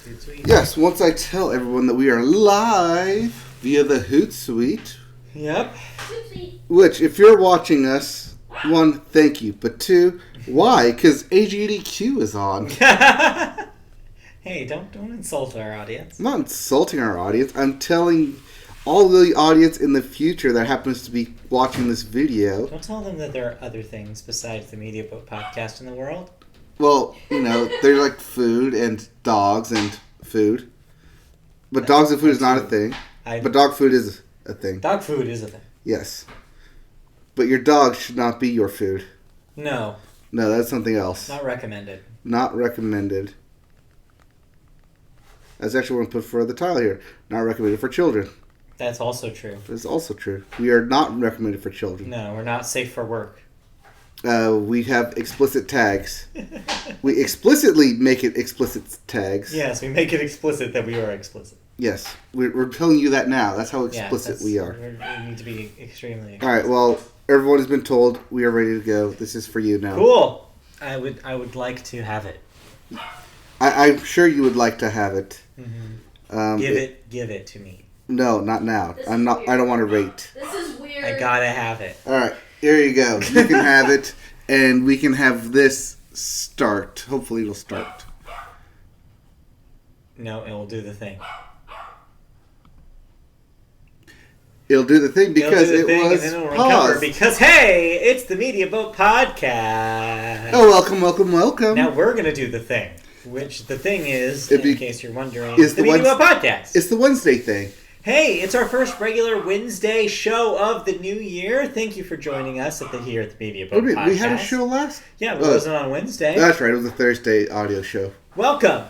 Hootsuite. Yes, once I tell everyone that we are live via the Hootsuite. Yep. Which, if you're watching us, one, thank you. But two, why? Because AGDQ is on. Hey, don't insult our audience. I'm not insulting our audience. I'm telling all the audience in the future that happens to be watching this video. Don't tell them that there are other things besides the Media Boat podcast in the world. Well, they're like food and dogs and food. But dogs and food is not a thing. But dog food is a thing. Dog food is a thing. Yes. But your dog should not be your food. No. No, that's something else. Not recommended. Not recommended. That's actually what I'm put for the title here. Not recommended for children. That's also true. That's also true. We are not recommended for children. No, we're not safe for work. We have explicit tags. We explicitly make it explicit tags. Yes, we make it explicit that we are explicit. Yes, we're telling you that now. That's how explicit we are. We need to be extremely explicit. All right, well, everyone has been told we are ready to go. This is for you now. Cool. I would like to have it. I'm sure you would like to have it. Mm-hmm. Give it to me. No, not now. I don't want to rate. This is weird. I gotta have it. All right, here you go. You can have it, and we can have this start. Hopefully, it'll start. No, it will do the thing. It'll do the thing because it was and then it'll recover paused. because hey, it's the Media Boat podcast. Oh, welcome. Now we're gonna do the thing, which the thing is, in case you're wondering, is the Media Boat podcast. It's the Wednesday thing. Hey, it's our first regular Wednesday show of the new year. Thank you for joining us at the Media Boat podcast. We had a show last? Yeah, but it wasn't on Wednesday. That's right. It was a Thursday audio show. Welcome.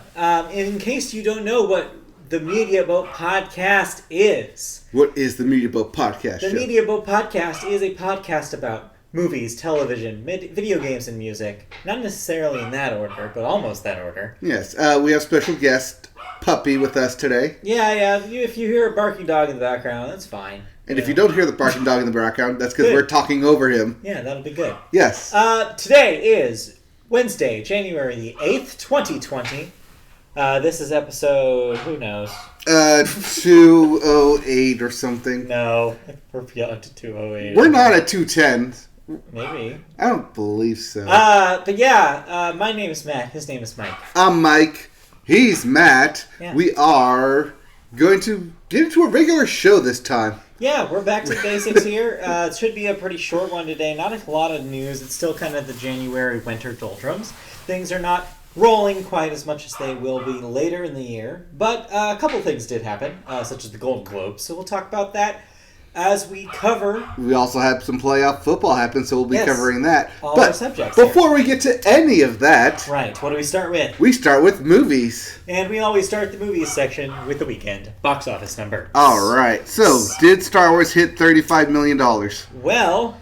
In case you don't know what the Media Boat podcast is. What is the Media Boat podcast The Media Boat podcast is a podcast about movies, television, video games, and music. Not necessarily in that order, but almost that order. Yes. We have special guest Puppy with us today. Yeah. If you hear a barking dog in the background, that's fine. And if you don't hear the barking dog in the background, that's because we're talking over him. Yeah, that'll be good. Yes. Today is Wednesday, January the 8th, 2020. This is episode, who knows? 208 or something. No, we're beyond to 208. We're not at 210. Maybe. I don't believe so. But yeah, my name is Matt. His name is Mike. I'm Mike. He's Matt. Yeah. We are going to get into a regular show this time. Yeah, we're back to basics here. It should be a pretty short one today. Not a lot of news. It's still kind of the January winter doldrums. Things are not rolling quite as much as they will be later in the year. But a couple things did happen, such as the Golden Globes. So we'll talk about that as we cover. We also had some playoff football happen, so we'll be covering that. All our subjects. Before we get to any of that, right, what do we start with? We start with movies. And we always start the movies section with the weekend box office number. All right. So, did Star Wars hit $35 million? Well,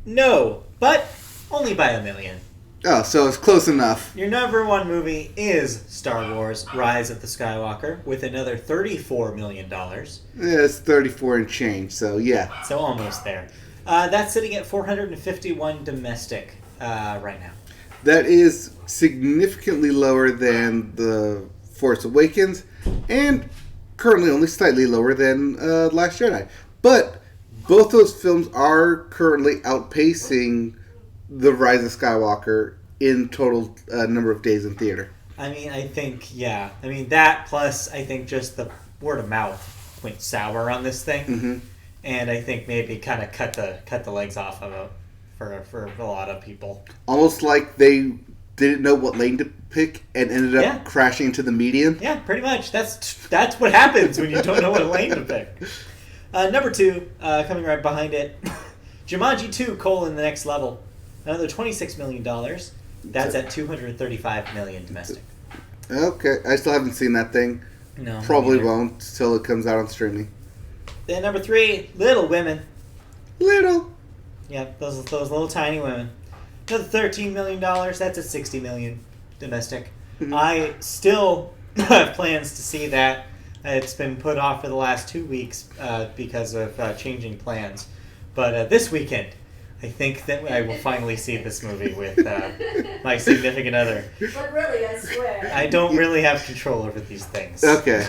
no, but only by $1 million. Oh, so it's close enough. Your number one movie is Star Wars Rise of the Skywalker with another $34 million. Yeah, it's 34 and change, so yeah. So almost there. That's sitting at 451 domestic right now. That is significantly lower than The Force Awakens and currently only slightly lower than Last Jedi. But both those films are currently outpacing The Rise of Skywalker in total number of days in theater. I mean, I think, yeah. I mean, that plus I think just the word of mouth went sour on this thing. Mm-hmm. And I think maybe kind of cut the legs off of it for a lot of people. Almost like they didn't know what lane to pick and ended up crashing into the median. Yeah, pretty much. That's what happens when you don't know what lane to pick. Number two, coming right behind it, Jumanji 2: The Next Level. Another $26 million. That's at $235 million domestic. Okay, I still haven't seen that thing. No, probably won't until it comes out on streaming. Then number three, Little Women. Little. Yep, those little tiny women. Another $13 million. That's at $60 million domestic. Mm-hmm. I still have plans to see that. It's been put off for the last 2 weeks because of changing plans. But this weekend, I think that I will finally see this movie with my significant other. But really, I swear. I don't really have control over these things. Okay.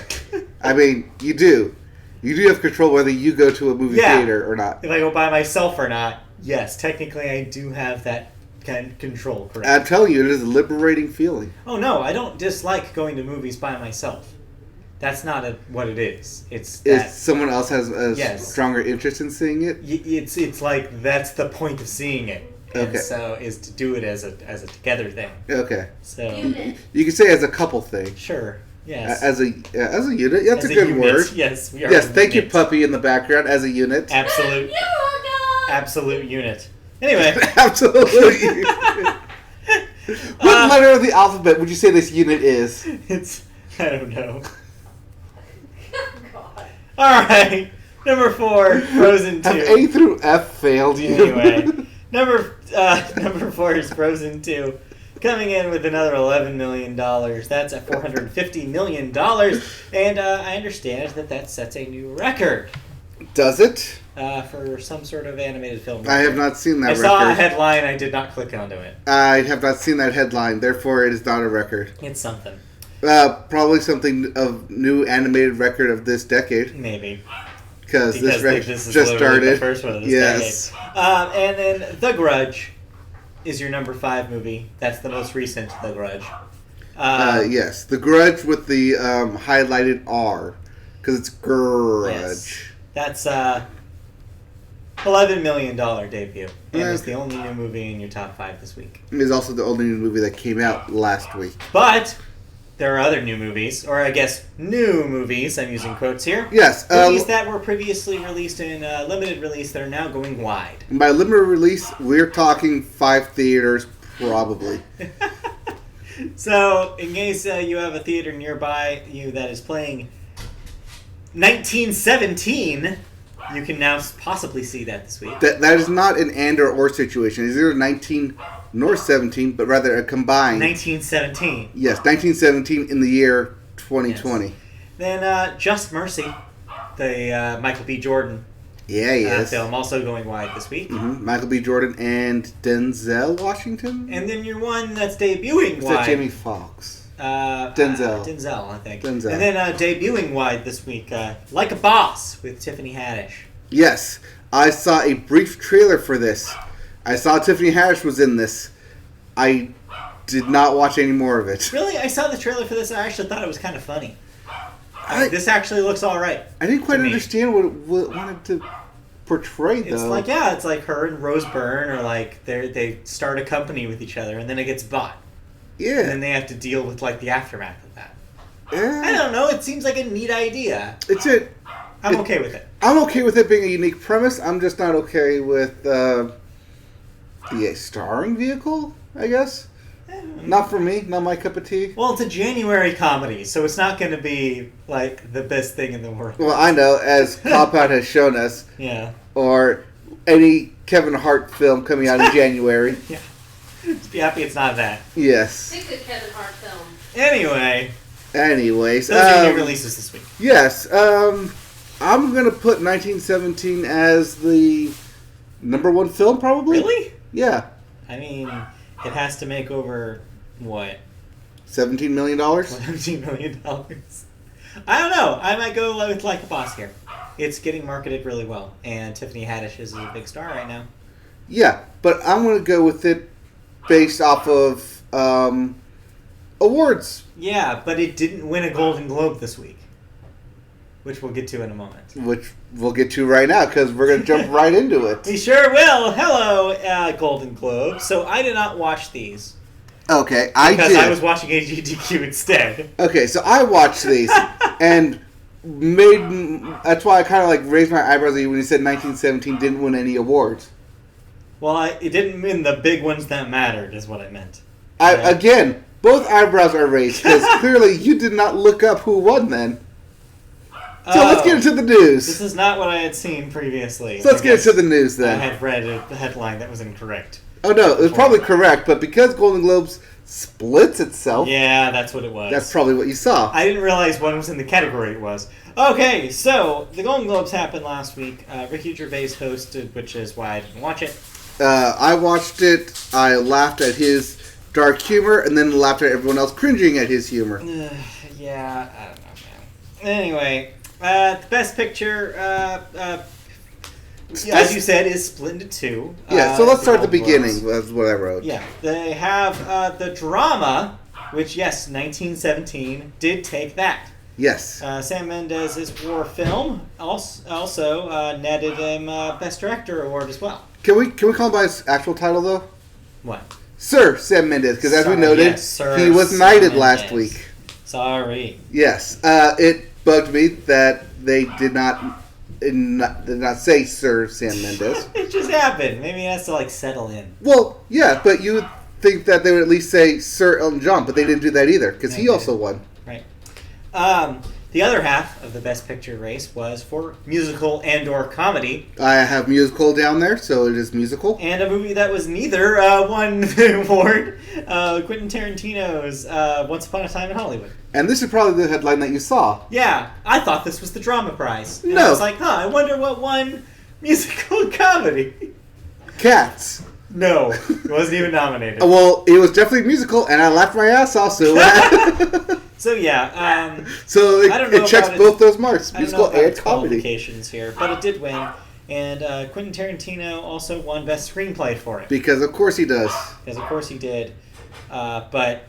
I mean, you do. You do have control whether you go to a movie theater or not. If I go by myself or not, yes, technically I do have that kind of control, correct? I'm telling you, it is a liberating feeling. Oh no, I don't dislike going to movies by myself. That's not what it is. It's that If someone else has a Yes. stronger interest in seeing it, it's like that's the point of seeing it. And Okay. so is to do it as a together thing. okay. So Unit. You could say as a couple thing. sure, yes. As a unit. That's As a good unit, word. Yes, we are. Yes, a thank you, unit. puppy, in the background, as a unit. Absolute, You're welcome. absolute unit. Anyway, Absolutely. What letter of the alphabet would you say this unit is? it's I don't know. Oh, God. All right, number 4, Frozen 2. Have A through F failed you? Anyway, number 4 is Frozen 2, coming in with another $11 million. That's at $450 million, and I understand that sets a new record Does it? for some sort of animated film. I have not seen that I saw a record. headline. I did not click onto it. I have not seen that headline, therefore it is not a record. It's something, Probably something of new animated record of this decade, maybe. because this Because record this is just literally started. the first one of this Yes. decade. And then The Grudge is your number 5 movie. That's the most recent The Grudge. Yes, The Grudge with the highlighted R, because it's Grudge. Yes. That's $11 million debut. And Yeah. it's the only new movie in your top 5 this week. It is also the only new movie that came out last week. But there are other new movies, or I guess new movies, I'm using quotes here. Yes, Movies that were previously released in limited release that are now going wide. by limited release, we're talking 5 theaters, probably. So, in case you have a theater nearby you that is playing 1917, you can now possibly see that this week. That is not an and or situation. It's either 19 nor 17, but rather a combined. 1917. Yes, 1917 in the year 2020. Then Just Mercy, the Michael B. Jordan Yeah, yes. film, also going wide this week. Michael B. Jordan and Denzel Washington? And then your one that's debuting Is that wide. Jamie Foxx? Denzel. Denzel, I think. Denzel. And then debuting wide this week, Like a Boss with Tiffany Haddish. Yes, I saw a brief trailer for this. I saw Tiffany Haddish was in this. I did not watch any more of it. Really? I saw the trailer for this. I actually thought it was kind of funny. I- This actually looks all right. I didn't quite to me. understand what it wanted to portray, though. It's like, yeah, it's like her and Rose Byrne are like, they start a company with each other, and then it gets bought. And then Yeah. they have to deal with, like, the aftermath of that. I Yeah. don't know. It seems like a neat idea. I'm okay with it. I'm okay with it being a unique premise. I'm just not okay with the starring vehicle, I guess. Not for me. Not my cup of tea. Well, it's a January comedy, so it's not going to be, like, the best thing in the world. Well, I know, as Cop Out has shown us, Yeah. or any Kevin Hart film coming out in January. Yeah. Just be happy it's not that. Yes. Pick a Kevin Hart film. Anyway, Anyways, those are new releases this week. yes, I'm gonna put 1917 as the number 1 film, probably. Really? Yeah, I mean, it has to make over, what, $17 million. $17 million? I don't know. I might go with Like a Boss here. It's getting marketed really well, and Tiffany Haddish is a big star right now. Yeah, but I'm gonna go with it based off of awards, Yeah, but it didn't win a Golden Globe this week, which we'll get to in a moment. which we'll get to right now because we're gonna jump right into it. We sure will. Hello, Golden Globe. So I did not watch these Okay, I because did. I was watching AGDQ instead. Okay, so I watched these and that's why I kind of like raised my eyebrows at you when you said 1917 didn't win any awards. Well, it didn't win the big ones that mattered, is what I meant. Again, both eyebrows are raised because clearly you did not look up who won then. So let's get into the This news. is not what I had seen previously. So let's I get guess into the news I then. had read a headline that was incorrect. Oh no, it was probably correct, but because Golden Globes splits itself, Yeah, that's what it was. that's probably what you saw. I didn't realize one was in the category it was. Okay, so the Golden Globes happened last week. Ricky Gervais hosted, which is why I didn't watch it. I watched it. I laughed at his dark humor, and then laughed at everyone else cringing at his humor. Yeah, I don't know, man. Anyway, the best picture, as you said, is split into two. Yeah, so let's start at the Golden Globes. beginning. That's what I wrote. Yeah, they have the drama, which, yes, 1917 did take that. Yes. Sam Mendes' war film also netted him Best Director award as well. Can we call him by his actual title though? What? Sir Sam Mendes, because as we Sorry, noted, yes, Sir he was Sam knighted last Mendes. week. Sorry. Yes. It bugged me that they did not say Sir Sam Mendes. It just happened. Maybe it has to settle in. Well, yeah, but you would think that they would at least say Sir Elton John, but they didn't do that either because he Okay. also won. Right. The other half of the Best Picture race was for musical and/or comedy, I have musical down there, so it is musical. and a movie that was neither won the award. Quentin Tarantino's Once Upon a Time in Hollywood. And this is probably the headline that you saw. Yeah, I thought this was the drama prize. And No. I was like, I wonder what won musical comedy. Cats. No, it wasn't even nominated. Well, it was definitely musical, and I laughed my ass off. So, So yeah, so I don't know it checks about both those marks, I don't know musical about and its comedy. qualifications here, but it did win. And Quentin Tarantino also won Best Screenplay for it. Because of course he does. Because of course he did. But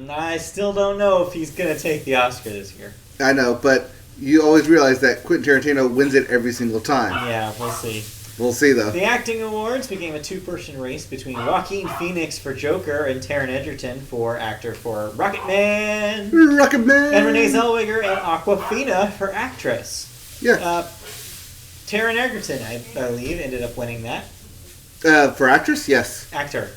I still don't know if he's going to take the Oscar this year. I know, but you always realize that Quentin Tarantino wins it every single time. Yeah, we'll see. We'll see, though. The acting awards became a two-person race between Joaquin Phoenix for Joker and Taron Egerton for actor for Rocketman. Rocketman! And Renee Zellweger and Aquafina for actress. Yeah. Taron Egerton, I believe, ended up winning that. For actress, yes. Actor.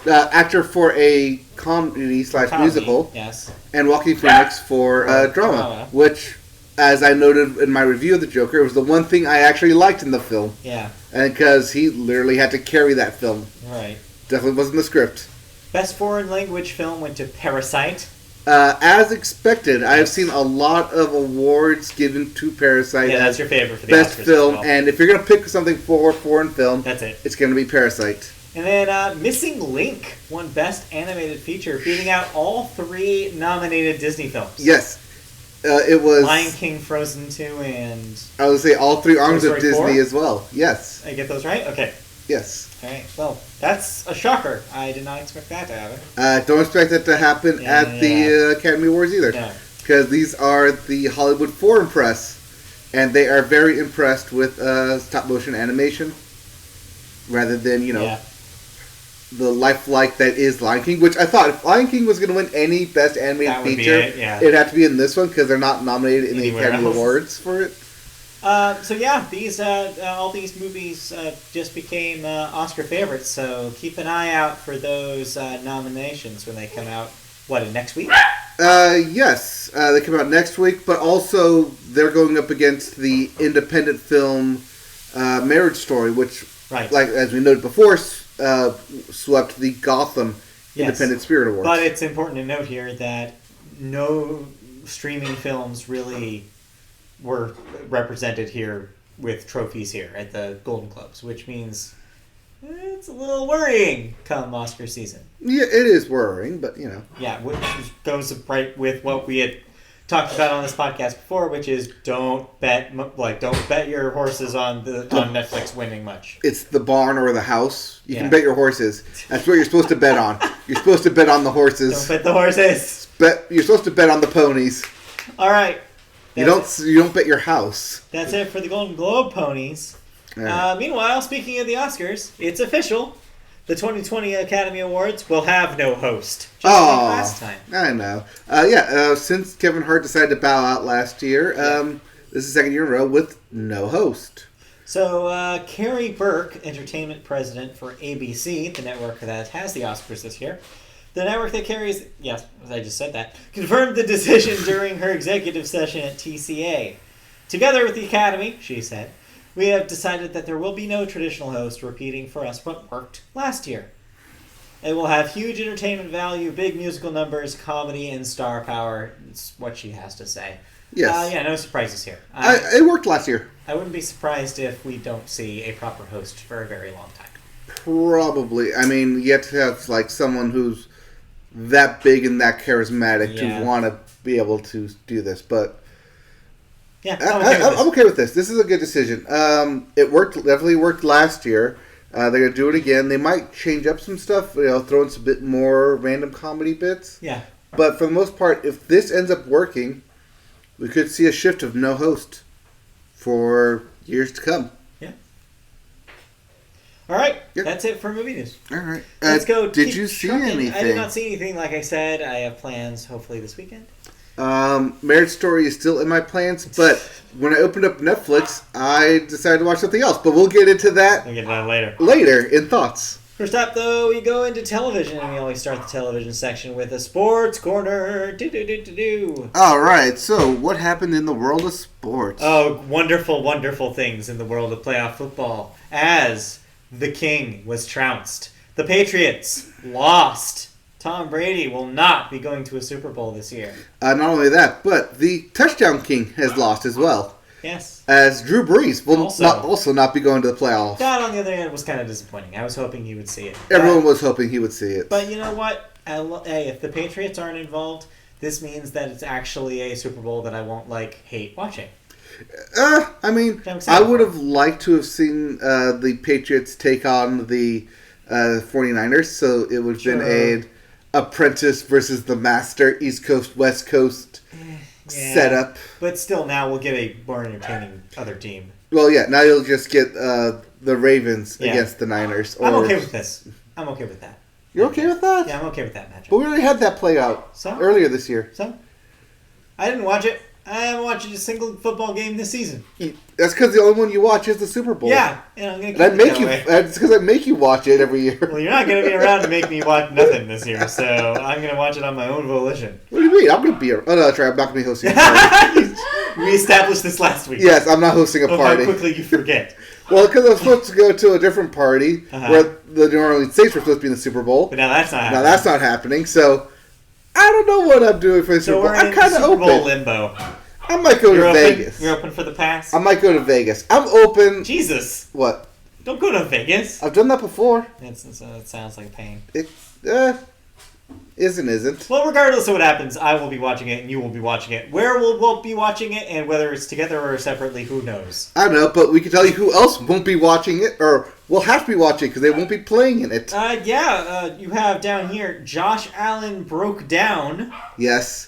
Actor for a comedy / Comedy, musical. Yes. And Joaquin Phoenix for drama. Drama. Which, as I noted in my review of The Joker, it was the one thing I actually liked in the film. Yeah. And because he literally had to carry that film. Right. Definitely wasn't the script. Best foreign language film went to Parasite. As expected, I have seen a lot of awards given to Parasite Yeah, as that's your favorite for the best Oscars film. as well. And if you're going to pick something for foreign film, That's it. it's going to be Parasite. And then Missing Link won Best Animated Feature, beating out all three nominated Disney films. Yes. It was... Lion King, Frozen 2, and... I would say all three arms Toy of Story Disney 4? as well. Yes. I get those right? Okay. Yes. All right. Well, that's a shocker. I did not expect that to happen. Don't expect that to happen Yeah, at the Academy Awards either. No. Because these are the Hollywood Foreign Press. And they are very impressed with stop motion animation. Rather than, Yeah. the lifelike that is Lion King. Which I thought, if Lion King was going to win any Best Animated That would be Feature, it, yeah. it'd have to be in this one because they're not nominated in Anywhere the Academy else. Awards for it. So yeah, these all these movies just became Oscar favorites. So keep an eye out for those nominations when they come out. What, next week? Yes, they come out next week, but also they're going up against the independent film Marriage Story, which, Right. like as we noted before, swept the Gotham Yes. Independent Spirit Awards. But it's important to note here that no streaming films really were represented here with trophies here at the Golden Globes, which means it's a little worrying come Oscar season. Yeah, it is worrying, but Yeah, which goes right with what we had talked about on this podcast before, which is don't bet your horses on Netflix winning much. it's the barn or the house. You Yeah. can bet your horses. That's what you're supposed to bet on. You're supposed to bet on the Don't horses. bet the horses. You're supposed to bet on the ponies. All right. You That's don't bet your house. That's it for the Golden Globe ponies. Yeah. Meanwhile, speaking of the Oscars, it's official. The 2020 Academy Awards will have no host. Just like Oh, last time. I know. Since Kevin Hart decided to bow out last year, this is the second year in a row with no host. So, Carrie Burke, entertainment president for ABC, the network that has the Oscars this year, the network that carries, yes, I just said that, confirmed the decision during her executive session at TCA. Together with the Academy, she said, we have decided that there will be no traditional host repeating for us what worked last year. It will have huge entertainment value, big musical numbers, comedy, and star power. It's what she has to say. Yes. No surprises here. It worked last year. I wouldn't be surprised if we don't see a proper host for a very long time. Probably. I mean, you have to have like someone who's that big and that charismatic Yeah. to want to be able to do this. But Yeah, I'm okay with this. This is a good decision. It definitely worked last year. They're gonna do it again. They might change up some stuff. Throw in some bit more random comedy bits. Yeah. But for the most part, if this ends up working, we could see a shift of no host for years to come. All right, Yep. that's it for movie news. All right. Let's go. Did keep you see trucking. anything? I did not see anything. Like I said, I have plans hopefully this weekend. Marriage Story is still in my plans, but when I opened up Netflix, I decided to watch something else. But we'll get into that We'll get to that later. later in thoughts. First up, though, we go into television, and we always start the television section with a sports corner. Do. All right. So, what happened in the world of sports? Oh, wonderful, wonderful things in the world of playoff football. As the king was trounced, the Patriots lost. Tom Brady will not be going to a Super Bowl this year. Not only that, but the touchdown king has lost as well. Yes. As Drew Brees will Also. not be going to the playoffs. That, on the other hand, was kind of disappointing. I was hoping he would see it. Everyone was hoping he would see it. But you know what? Hey, if the Patriots aren't involved, this means that it's actually a Super Bowl that I won't, hate watching. I mean, I'm excited I would for. have liked to have seen the Patriots take on the 49ers, so it would have Sure. been an apprentice versus the master, East Coast, West Coast Yeah. setup. But still, now we'll get a more entertaining other team. Well, yeah, now you'll just get the Ravens Yeah. against the Niners. I'm okay with this. I'm okay with that. You're okay with that? Yeah, I'm okay with that But matchup. we already had that play out So? earlier this year. So, I didn't watch it. I haven't watched a single football game this season. That's because the only one you watch is the Super Bowl. Yeah, and I'm gonna keep And I it make that you. way. It's because I make you watch it every year. Well, you're not gonna be around to make me watch nothing this year, so I'm gonna watch it on my own volition. What do you mean? I'm going to be. Oh no, that's right. I'm not going to be hosting a party. We established this last week. Yes, I'm not hosting a Look party. how quickly you forget. Well, because I was supposed to go to a different party Uh-huh. where the New Orleans Saints were supposed to be in the Super Bowl. But now that's not happening. Now that's not happening, so I don't know what I'm doing for the So Super Bowl. we're I'm in kind of Super Bowl open. limbo. I might go You're to open? Vegas. You're open for the pass? I might go to Vegas. I'm open. Jesus. What? Don't go to Vegas. I've done that before. It sounds like pain. It isn't. Well, regardless of what happens, I will be watching it and you will be watching it. Where we'll both be watching it and whether it's together or separately, who knows? I don't know, but we can tell you who else won't be watching it, or will have to be watching it because they won't be playing in it. You have down here, Josh Allen broke down. Yes.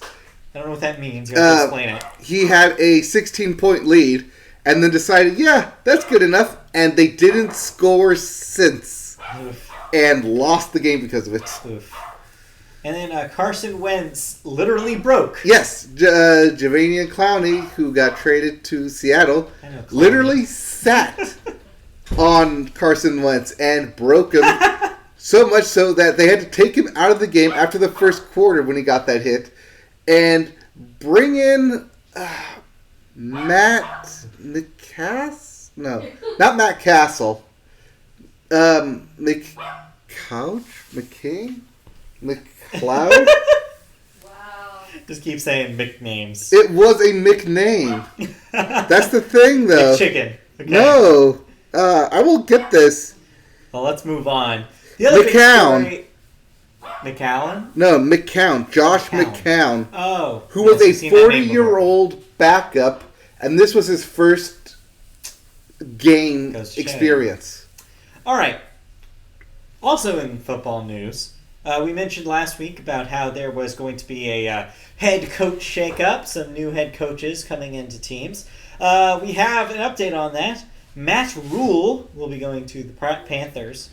I don't know what that means. You have to explain it. He had a 16-point lead and then decided, yeah, that's good enough, and they didn't score since Oof. and lost the game because of it. Oof. And then Carson Wentz literally broke. Yes, Javanian Clowney, who got traded to Seattle, I know, Clowney. literally sat on Carson Wentz and broke him so much so that they had to take him out of the game after the first quarter when he got that hit and bring in Matt McCass? No, not Matt Castle. McCouch? McCain? McLeod? Wow. Just keep saying Mick names. It was a McName. That's the thing, though. Chicken. Okay. No. I will get this. Well, let's move on. The other big McCown. story... McAllen? No, McCown. Josh McCown. McCown. Oh. Who was yes, a I've seen that name before. 40-year-old backup, and this was his first game Goes to show. experience. All right. Also in football news, we mentioned last week about how there was going to be a head coach shakeup, some new head coaches coming into teams. We have an update on that. Matt Rule will be going to the Panthers.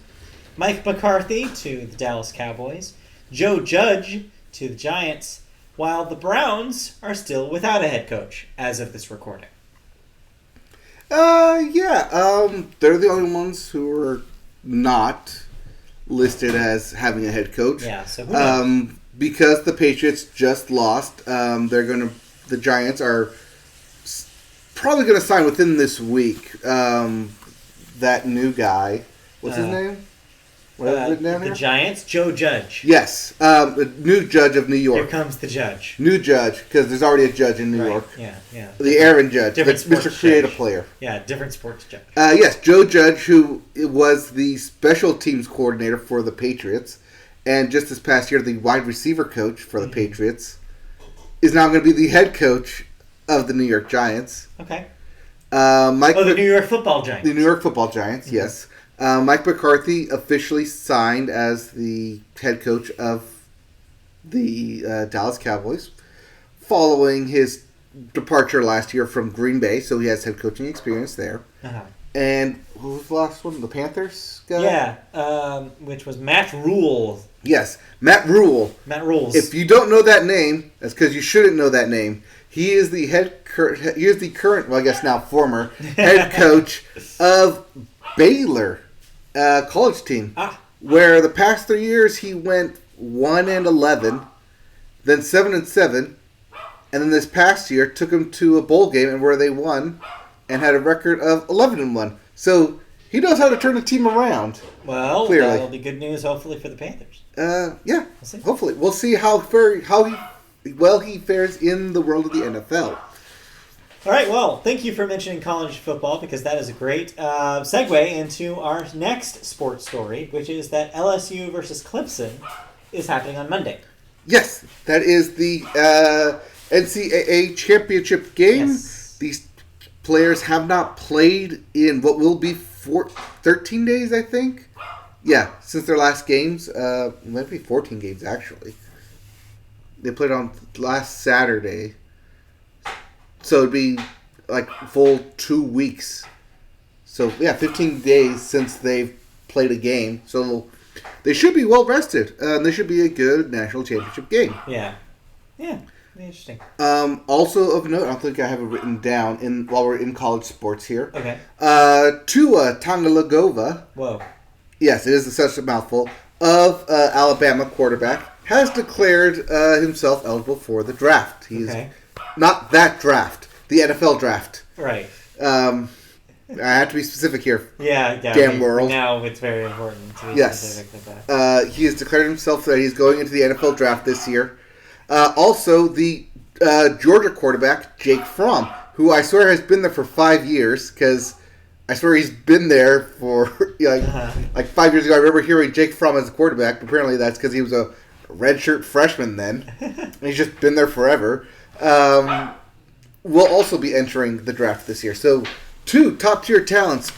Mike McCarthy to the Dallas Cowboys. Joe Judge to the Giants, while the Browns are still without a head coach as of this recording. They're the only ones who are not listed as having a head coach. Yeah, so who knows? Because the Patriots just lost, the Giants are probably going to sign within this week. That new guy, what's his name? What is it down the here? Giants, Joe Judge. Yes, the new judge of New Here York. comes the judge. New judge, because there's already a judge in New Right, York. Yeah, yeah. The Aaron Judge, Different that's Mr. sports Creative judge. Player. Yeah, different sports judge. Yes, Joe Judge, who was the special teams coordinator for the Patriots, and just this past year, the wide receiver coach for the Patriots, is now going to be the head coach of the New York Giants. Okay. Mike The New York Football Giants. The New York Football Giants, yes. Mike McCarthy officially signed as the head coach of the Dallas Cowboys following his departure last year from Green Bay, so he has head coaching experience there. Uh-huh. And who was the last one? The Panthers guy? Yeah, which was Matt Rule. Yes, Matt Rule. Matt Rules. If you don't know that name, that's because you shouldn't know that name. He is the current, well, I guess now former head coach of Baylor college team, where the past 3 years he went 1-11, then 7-7, and then this past year took him to a bowl game and where they won and had a record of 11-1. So he knows how to turn a team around. Well, clearly. that'll be good news, hopefully, for the Panthers. Yeah, see. hopefully we'll see how he fares in the world of the NFL. All right, well, thank you for mentioning college football because that is a great segue into our next sports story, which is that LSU versus Clemson is happening on Monday. Yes, that is the NCAA championship game. Yes. These players have not played in what will be 13 days, I think. Yeah, since their last games. Might be 14 games, actually. They played on last Saturday. So it'd be like full 2 weeks. So, yeah, 15 days since they've played a game. So they should be well rested. They should be a good national championship game. Yeah. Yeah, interesting. Also of note, I don't think I have it written down while we're in college sports here. Okay. Tua Tagovailoa, Whoa. yes, it is such a mouthful, of Alabama quarterback, has declared himself eligible for the draft. He's not that draft, the NFL draft. Right. I have to be specific here. Yeah, Damn world. Now it's very important to be specific with that. He has declared himself that he's going into the NFL draft this year. Also, the Georgia quarterback, Jake Fromm, who I swear has been there for 5 years, because I swear he's been there for, like 5 years ago. I remember hearing Jake Fromm as a quarterback, but apparently that's because he was a redshirt freshman then, and he's just been there forever. Will also be entering the draft this year. So, 2 top-tier talents,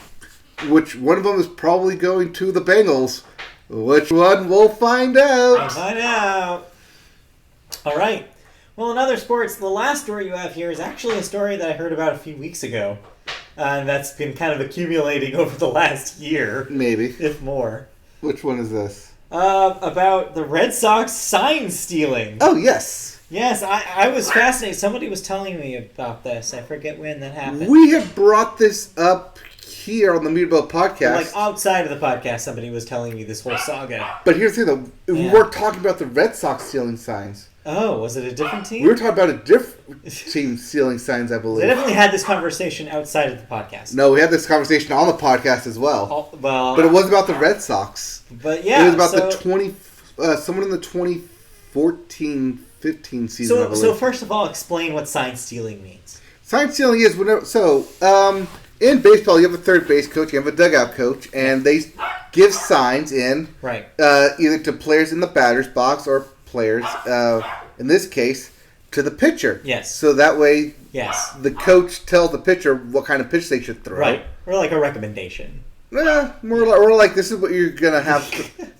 which one of them is probably going to the Bengals. Which one? We'll find out. We'll find out. All right. Well, in other sports, the last story you have here is actually a story that I heard about a few weeks ago. And that's been kind of accumulating over the last year. Maybe. If more. Which one is this? About the Red Sox sign stealing. Oh, yes. Yes, I was fascinated. Somebody was telling me about this. I forget when that happened. We have brought this up here on the Meatball podcast. Like outside of the podcast, somebody was telling me this whole saga. But here's the thing, though. We weren't talking about the Red Sox stealing signs. Oh, was it a different team? We were talking about a different team stealing signs, I believe. They definitely had this conversation outside of the podcast. No, we had this conversation on the podcast as well. Well, but it was about the Red Sox. But yeah, it was about someone in the 2014-15 season, I believe. So first of all, explain what sign stealing means. Sign stealing is whenever. So, in baseball, you have a third base coach, you have a dugout coach, and they give signs in, right? Either to players in the batter's box or players, in this case, to the pitcher. Yes. So that way, yes, the coach tells the pitcher what kind of pitch they should throw. Right. Or like a recommendation. More like this is what you're gonna have.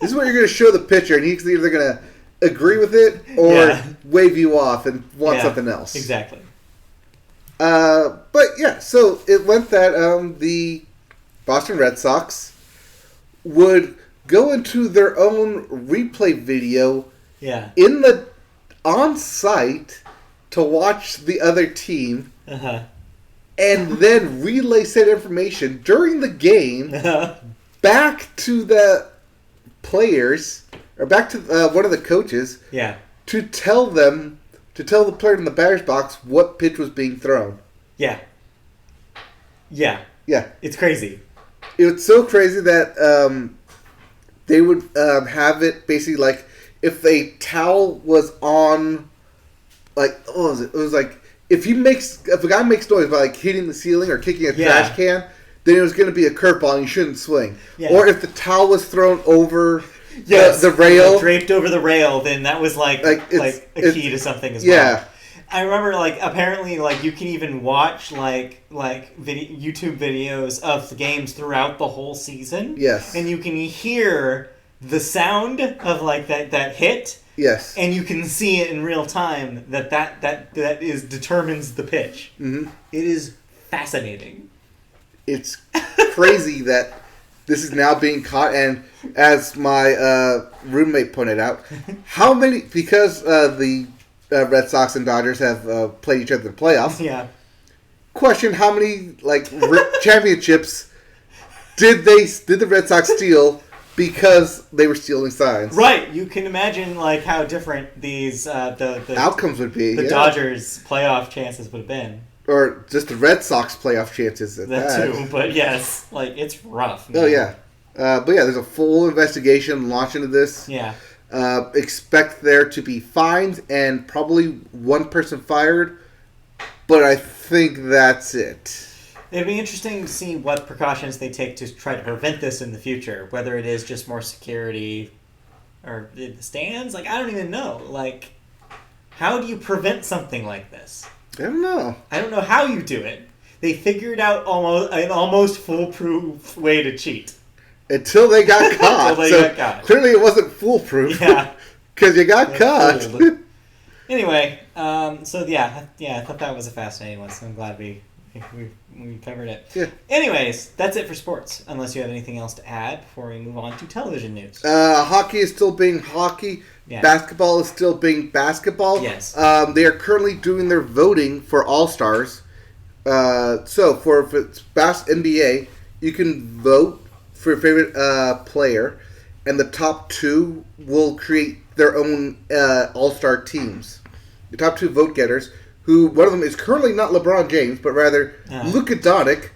This is what you're gonna show the pitcher, and he's either gonna agree with it or wave you off and want something else. Exactly. But yeah, so it went that the Boston Red Sox would go into their own replay video in the on-site to watch the other team and then relay said information during the game back to the players or back to one of the coaches to tell the player in the batter's box what pitch was being thrown. Yeah. It's crazy. It's so crazy that they would have it basically like if a towel was on, like what was it? It was like if a guy makes noise by like hitting the ceiling or kicking a trash can, then it was going to be a curveball and you shouldn't swing. Yeah. Or if the towel was thrown over the rail, draped over the rail, then that was like a key to something as well. Yeah. I remember, like, apparently, like, you can even watch, YouTube videos of the games throughout the whole season. Yes. And you can hear the sound of, like, that hit. Yes. And you can see it in real time that determines the pitch. Mm-hmm. It is fascinating. It's crazy that this is now being caught, and as my roommate pointed out, because the Red Sox and Dodgers have played each other in the playoffs. Yeah. Question: how many championships did the Red Sox steal because they were stealing signs? Right. You can imagine like how different these the outcomes would be. The Dodgers' playoff chances would have been, or just the Red Sox playoff chances. That too. But yes, like it's rough. Man. Oh yeah. But yeah, there's a full investigation launched into this. Yeah. Expect there to be fines and probably one person fired, but I think that's it. It'd be interesting to see what precautions they take to try to prevent this in the future, whether it is just more security or the stands. Like, I don't even know. Like, how do you prevent something like this? I don't know. I don't know how you do it. They figured out an almost foolproof way to cheat. Until they got caught. Clearly it wasn't foolproof. Yeah. Because you got caught. Anyway, I thought that was a fascinating one, so I'm glad we covered it. Yeah. Anyways, that's it for sports, unless you have anything else to add before we move on to television news. Hockey is still being hockey. Yeah. Basketball is still being basketball. Yes. They are currently doing their voting for All-Stars. So, if it's NBA, you can vote for your favorite player, and the top two will create their own all-star teams. The top two vote getters, who one of them is currently not LeBron James, but rather Luka Doncic,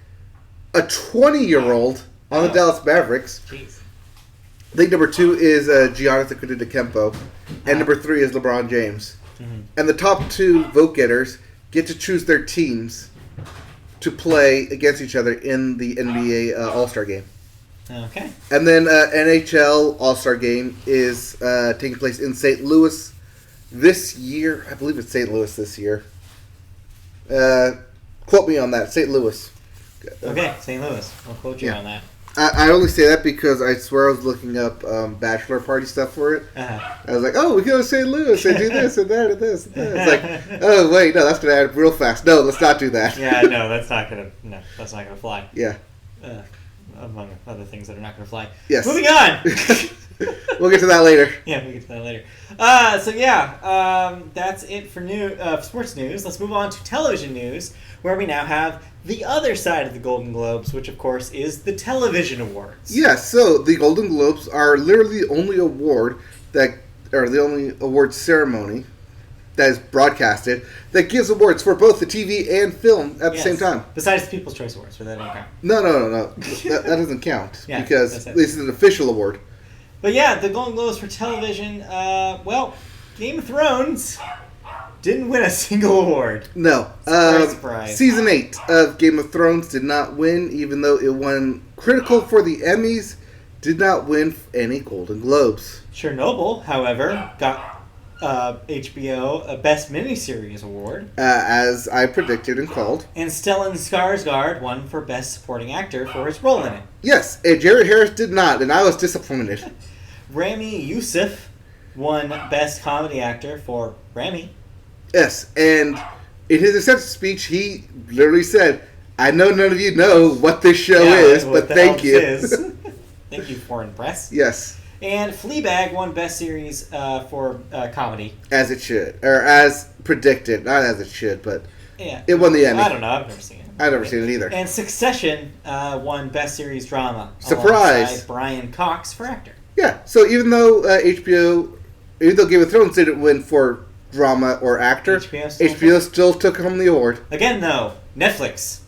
a 20-year-old on the Dallas Mavericks. Jeez. I think number two is Giannis Antetokounmpo, and number three is LeBron James. Mm-hmm. And the top two vote getters get to choose their teams to play against each other in the NBA All-Star Game. Okay. And then NHL All-Star Game is taking place in St. Louis this year. I believe it's St. Louis this year. Quote me on that. St. Louis. Okay, St. Louis. I'll quote you on that. I only say that because I swear I was looking up bachelor party stuff for it. Uh-huh. I was like, oh, we go to St. Louis and do this and that and this and that. It's like, oh, wait, no, that's going to add real fast. No, let's not do that. Yeah, no, that's not going to fly. Yeah. Among other things that are not going to fly. Yes. Moving on. We'll get to that later. Yeah, we'll get to that later. That's it for sports news. Let's move on to television news, where we now have the other side of the Golden Globes, which, of course, is the television awards. Yes, so the Golden Globes are literally the only the only award ceremony that is broadcasted that gives awards for both the TV and film at the same time. Besides the People's Choice Awards, where that don't count. No. that doesn't count because this is an official award. But yeah, the Golden Globes for television, Game of Thrones didn't win a single award. No. Surprise. Season 8 of Game of Thrones did not win, even though it won critical for the Emmys, did not win any Golden Globes. Chernobyl, however, got HBO a Best Miniseries Award. As I predicted and called. And Stellan Skarsgård won for Best Supporting Actor for his role in it. Yes, and Jared Harris did not, and I was disappointed. Rami Youssef won Best Comedy Actor for Rami. Yes, and in his acceptance speech, he literally said, I know none of you know what this show is, but thank you. Thank you, foreign press. Yes. And Fleabag won Best Series for comedy. As it should. Or as predicted. Not as it should, but yeah. It won the Emmy. I don't know. I've never seen it. I've never seen it either. And Succession won Best Series Drama. Surprise! Alongside Brian Cox for actor. Yeah. So even though Game of Thrones didn't win for drama or actor, HBO still took home the award. Again, though, Netflix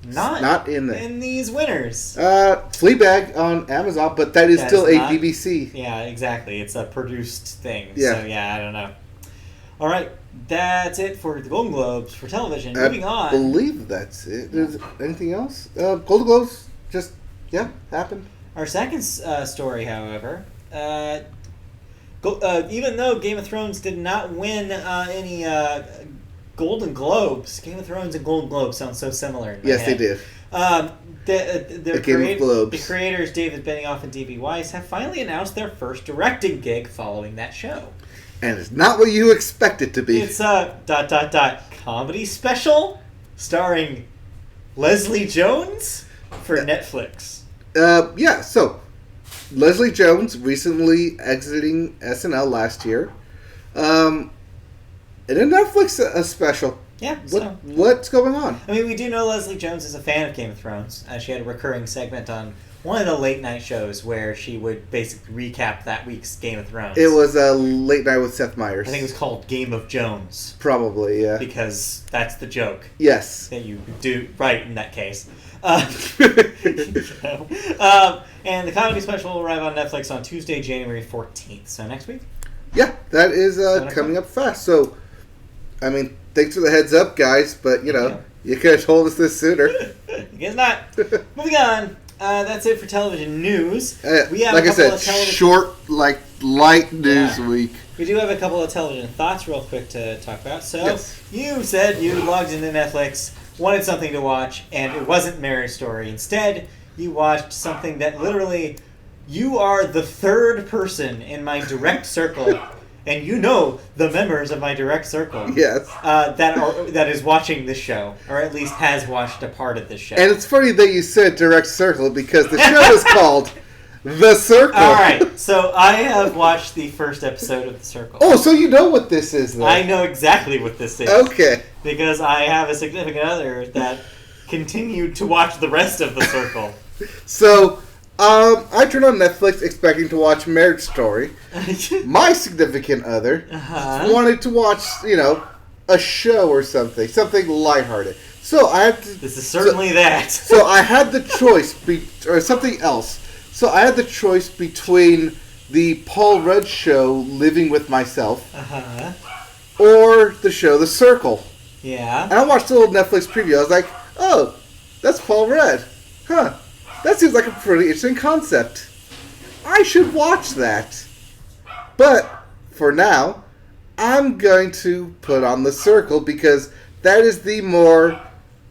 not in there. in these winners. Fleabag on Amazon, but that is That still is a not- BBC. Yeah, exactly. It's a produced thing. Yeah. So, yeah, I don't know. All right. That's it for the Golden Globes for television. Moving I on. believe that's it. Is anything else? Golden Globes just, happened. Our second story, however, even though Game of Thrones did not win any Golden Globes, Game of Thrones and Golden Globes sound so similar in my Yes, head. they did. The Game of Globes. The creators, David Benioff and D.B. Weiss, have finally announced their first directing gig following that show. And it's not what you expect it to be. It's a ... comedy special starring Leslie Jones for Netflix. So Leslie Jones recently exiting SNL last year. And a Netflix special. Yeah, so... What's going on? I mean, we do know Leslie Jones is a fan of Game of Thrones. She had a recurring segment on one of the late night shows where she would basically recap that week's Game of Thrones. It was a Late Night with Seth Meyers. I think it was called Game of Jones. Probably, yeah. Because that's the joke Yes. that you do right in that case. And the comedy special will arrive on Netflix on Tuesday, January 14th. So next week? Yeah, that is coming up fast. So, I mean, thanks for the heads up, guys, but, you could have told us this sooner. I guess not. Moving on. That's it for television news. We have like a I couple said, of television... short, light news Yeah. week. We do have a couple of television thoughts real quick to talk about. So, Yes. You said you logged into Netflix, wanted something to watch, and it wasn't Marriage Story. Instead, you watched something that literally... You are the third person in my direct circle, and you know the members of my direct circle Yes. that is watching this show, or at least has watched a part of this show. And it's funny that you said Direct Circle because the show is called The Circle. All right, so I have watched the first episode of The Circle. Oh, so you know what this is, then? I know exactly what this is. Okay. Because I have a significant other that continued to watch the rest of The Circle. So, I turned on Netflix expecting to watch Marriage Story. My significant other wanted to watch, a show or something lighthearted. So I had to. This is certainly that. So I had the choice, or something else. So I had the choice between the Paul Rudd show, Living with Myself, or the show The Circle. Yeah. And I watched the little Netflix preview. I was like, oh, that's Paul Rudd. Huh. That seems like a pretty interesting concept. I should watch that. But, for now, I'm going to put on The Circle because that is the more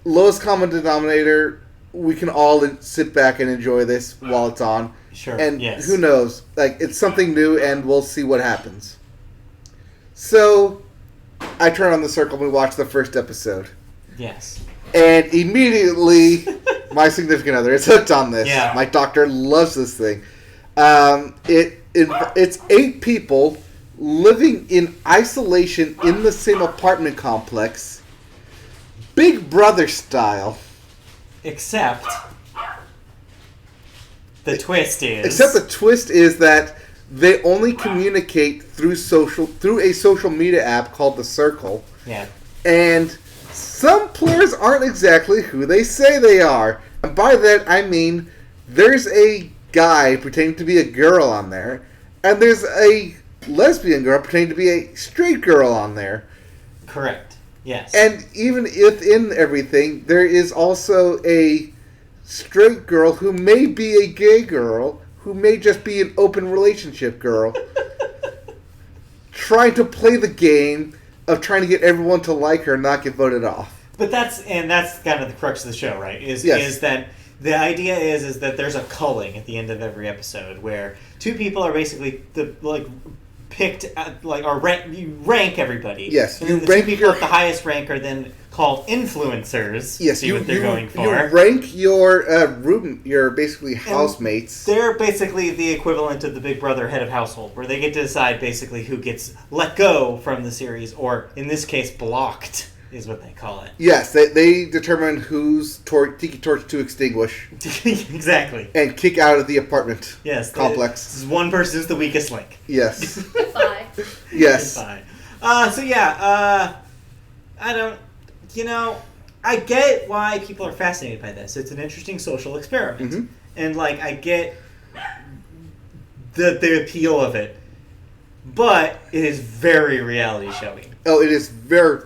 lowest common denominator. We can all sit back and enjoy this while it's on. Sure, And yes. who knows? It's something new and we'll see what happens. So, I turn on The Circle and we watch the first episode. Yes. And immediately, my significant other is hooked on this. Yeah. My doctor loves this thing. It's 8 people living in isolation in the same apartment complex, Big Brother style. Except the twist is... Except the twist is that they only communicate through a social media app called The Circle. Yeah. And some players aren't exactly who they say they are. And by that, I mean there's a guy pretending to be a girl on there, and there's a lesbian girl pretending to be a straight girl on there. Correct. Yes. And even within everything, there is also a straight girl who may be a gay girl, who may just be an open relationship girl, trying to play the game of trying to get everyone to like her and not get voted off. But that's kind of the crux of the show, right? Is that the idea is that there's a culling at the end of every episode where 2 people are basically picked you rank everybody. Yes, and you the rank 2 people your- at the highest rank are then called influencers. Yes, see what they're going for. You rank your your basically housemates. They're basically the equivalent of the Big Brother head of household, where they get to decide basically who gets let go from the series, or in this case, blocked, is what they call it. Yes, they determine whose tiki torch to extinguish Exactly. and kick out of the apartment complex. This is one person's the weakest link. Yes. Goodbye. Yes. Goodbye. I don't... I get why people are fascinated by this. It's an interesting social experiment. Mhm. And, like, I get the appeal of it. But it is very reality showy. Oh, it is very,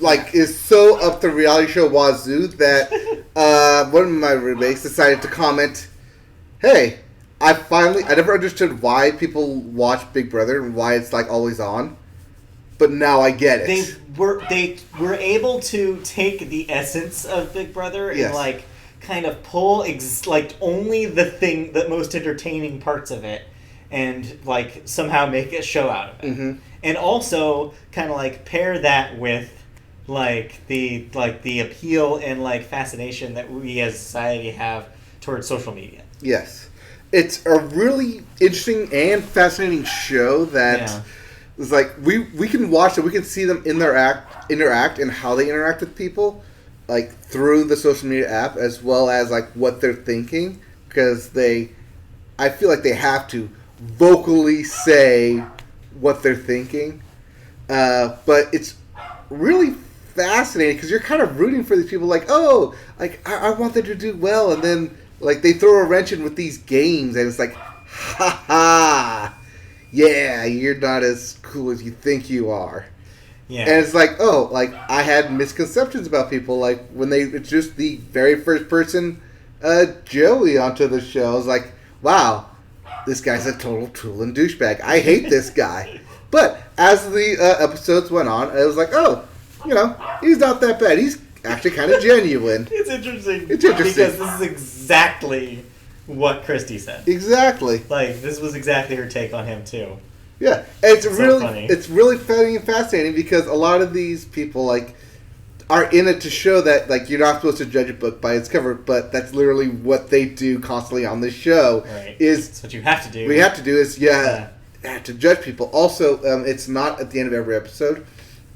like, it's so up the reality show wazoo that one of my roommates decided to comment, "Hey, I never understood why people watch Big Brother and why it's, like, always on, but now I get it." They were able to take the essence of Big Brother and, Yes. like, kind of pull, only the most entertaining parts of it and, like, somehow make a show out of it. Mm-hmm. And also kind of, like, pair that with, like, the appeal and, like, fascination that we as a society have towards social media. Yes. It's a really interesting and fascinating show that Yeah. is like we can watch it, we can see them interact and how they interact with people, like through the social media app as well as like what they're thinking, because I feel like they have to vocally say what they're thinking. But it's really fascinating because you're kind of rooting for these people, like, oh, like I want them to do well, and then like they throw a wrench in with these games, and it's like, ha ha, yeah, you're not as cool as you think you are. Yeah. And it's like, oh, like I had misconceptions about people, like when they introduced the very first person, Joey, onto the show. I was like, wow, this guy's a total tool and douchebag. I hate this guy. But as the episodes went on, I was like, oh, he's not that bad. He's actually kind of genuine. It's interesting. It's interesting. Because this is exactly what Christy said. Exactly. Like, this was exactly her take on him, too. Yeah, and it's So really funny. it's really funny and fascinating because a lot of these people like are in it to show that like you're not supposed to judge a book by its cover, but that's literally what they do constantly on this show. Right. Is That's what you have to do. what you have to do is to judge people. Also, it's not at the end of every episode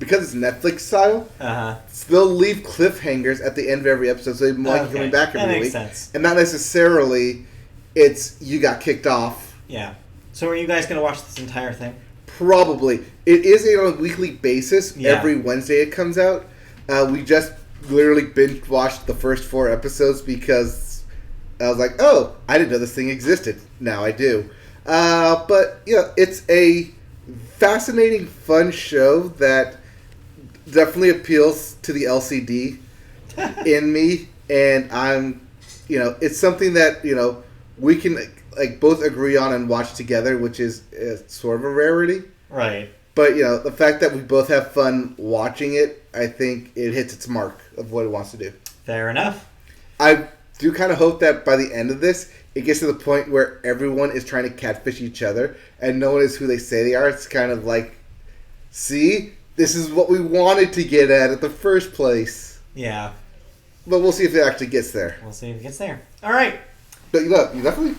because it's Netflix style. Uh-huh. They'll leave cliffhangers at the end of every episode, so they might be coming back every that makes week, sense. and not necessarily it's you got kicked off. Yeah. So are you guys going to watch this entire thing? Probably. It is on a weekly basis. Yeah. Every Wednesday it comes out. We just literally binge watched the first 4 episodes because I was like, oh, I didn't know this thing existed. Now I do. But, it's a fascinating, fun show that definitely appeals to the LCD in me. And I'm, it's something that, we can like both agree on and watch together, which is sort of a rarity. Right. But the fact that we both have fun watching it, I think it hits its mark of what it wants to do. Fair enough. I do kind of hope that by the end of this, it gets to the point where everyone is trying to catfish each other and no one is who they say they are. It's kind of like, see, this is what we wanted to get at the first place. Yeah. But we'll see if it actually gets there. We'll see if it gets there. All right. But you definitely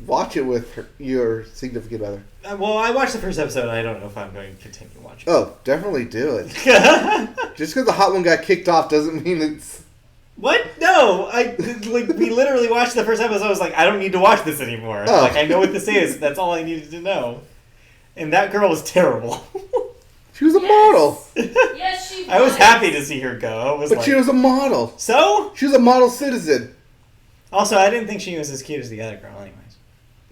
watch it with your significant other. Well, I watched the first episode. I don't know if I'm going to continue watching. Oh, definitely do it. Just because the hot one got kicked off doesn't mean it's... What? No, we literally watched the first episode. I was like, I don't need to watch this anymore. Oh. Like, I know what this is. That's all I needed to know. And that girl was terrible. She was a model. Yes, she was. I was happy to see her go. I was But like, she was a model. so? She was a model citizen. Also, I didn't think she was as cute as the other girl. Anyways,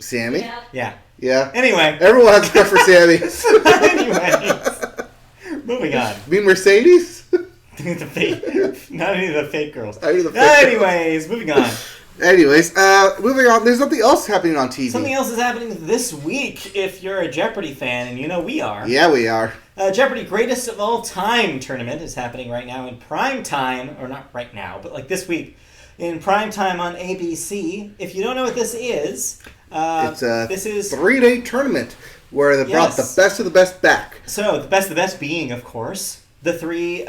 Sammy? Yeah. yeah. Yeah. Anyway, Everyone has a crush for Sammy. anyways, moving on. Mean Mercedes? The fake, not any of the fake girls. I mean the fake- Anyways, moving on. Anyways, moving on. There's something else happening on TV. Something else is happening this week. If you're a Jeopardy fan, and we are. Yeah, we are. Jeopardy Greatest of All Time tournament is happening right now in prime time, or not right now, but like this week in prime time on ABC. If you don't know what this is, It's a this is 3-day tournament where they brought Yes. the best of the best back. so the best being, of course, the 3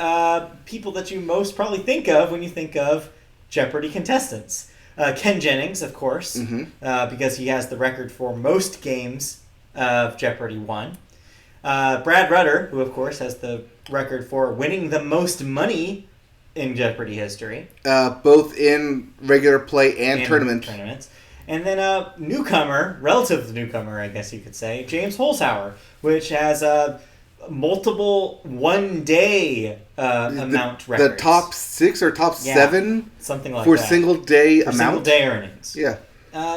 people that you most probably think of when you think of Jeopardy contestants. Ken Jennings, of course, because he has the record for most games of Jeopardy won. Brad Rutter, who of course has the record for winning the most money in Jeopardy history. Both in regular play and tournaments. And then a newcomer, relative newcomer, I guess you could say, James Holzhauer, which has multiple one-day amount records. The top 6 or top 7 something like for that. single day For amount. single day earnings. Yeah.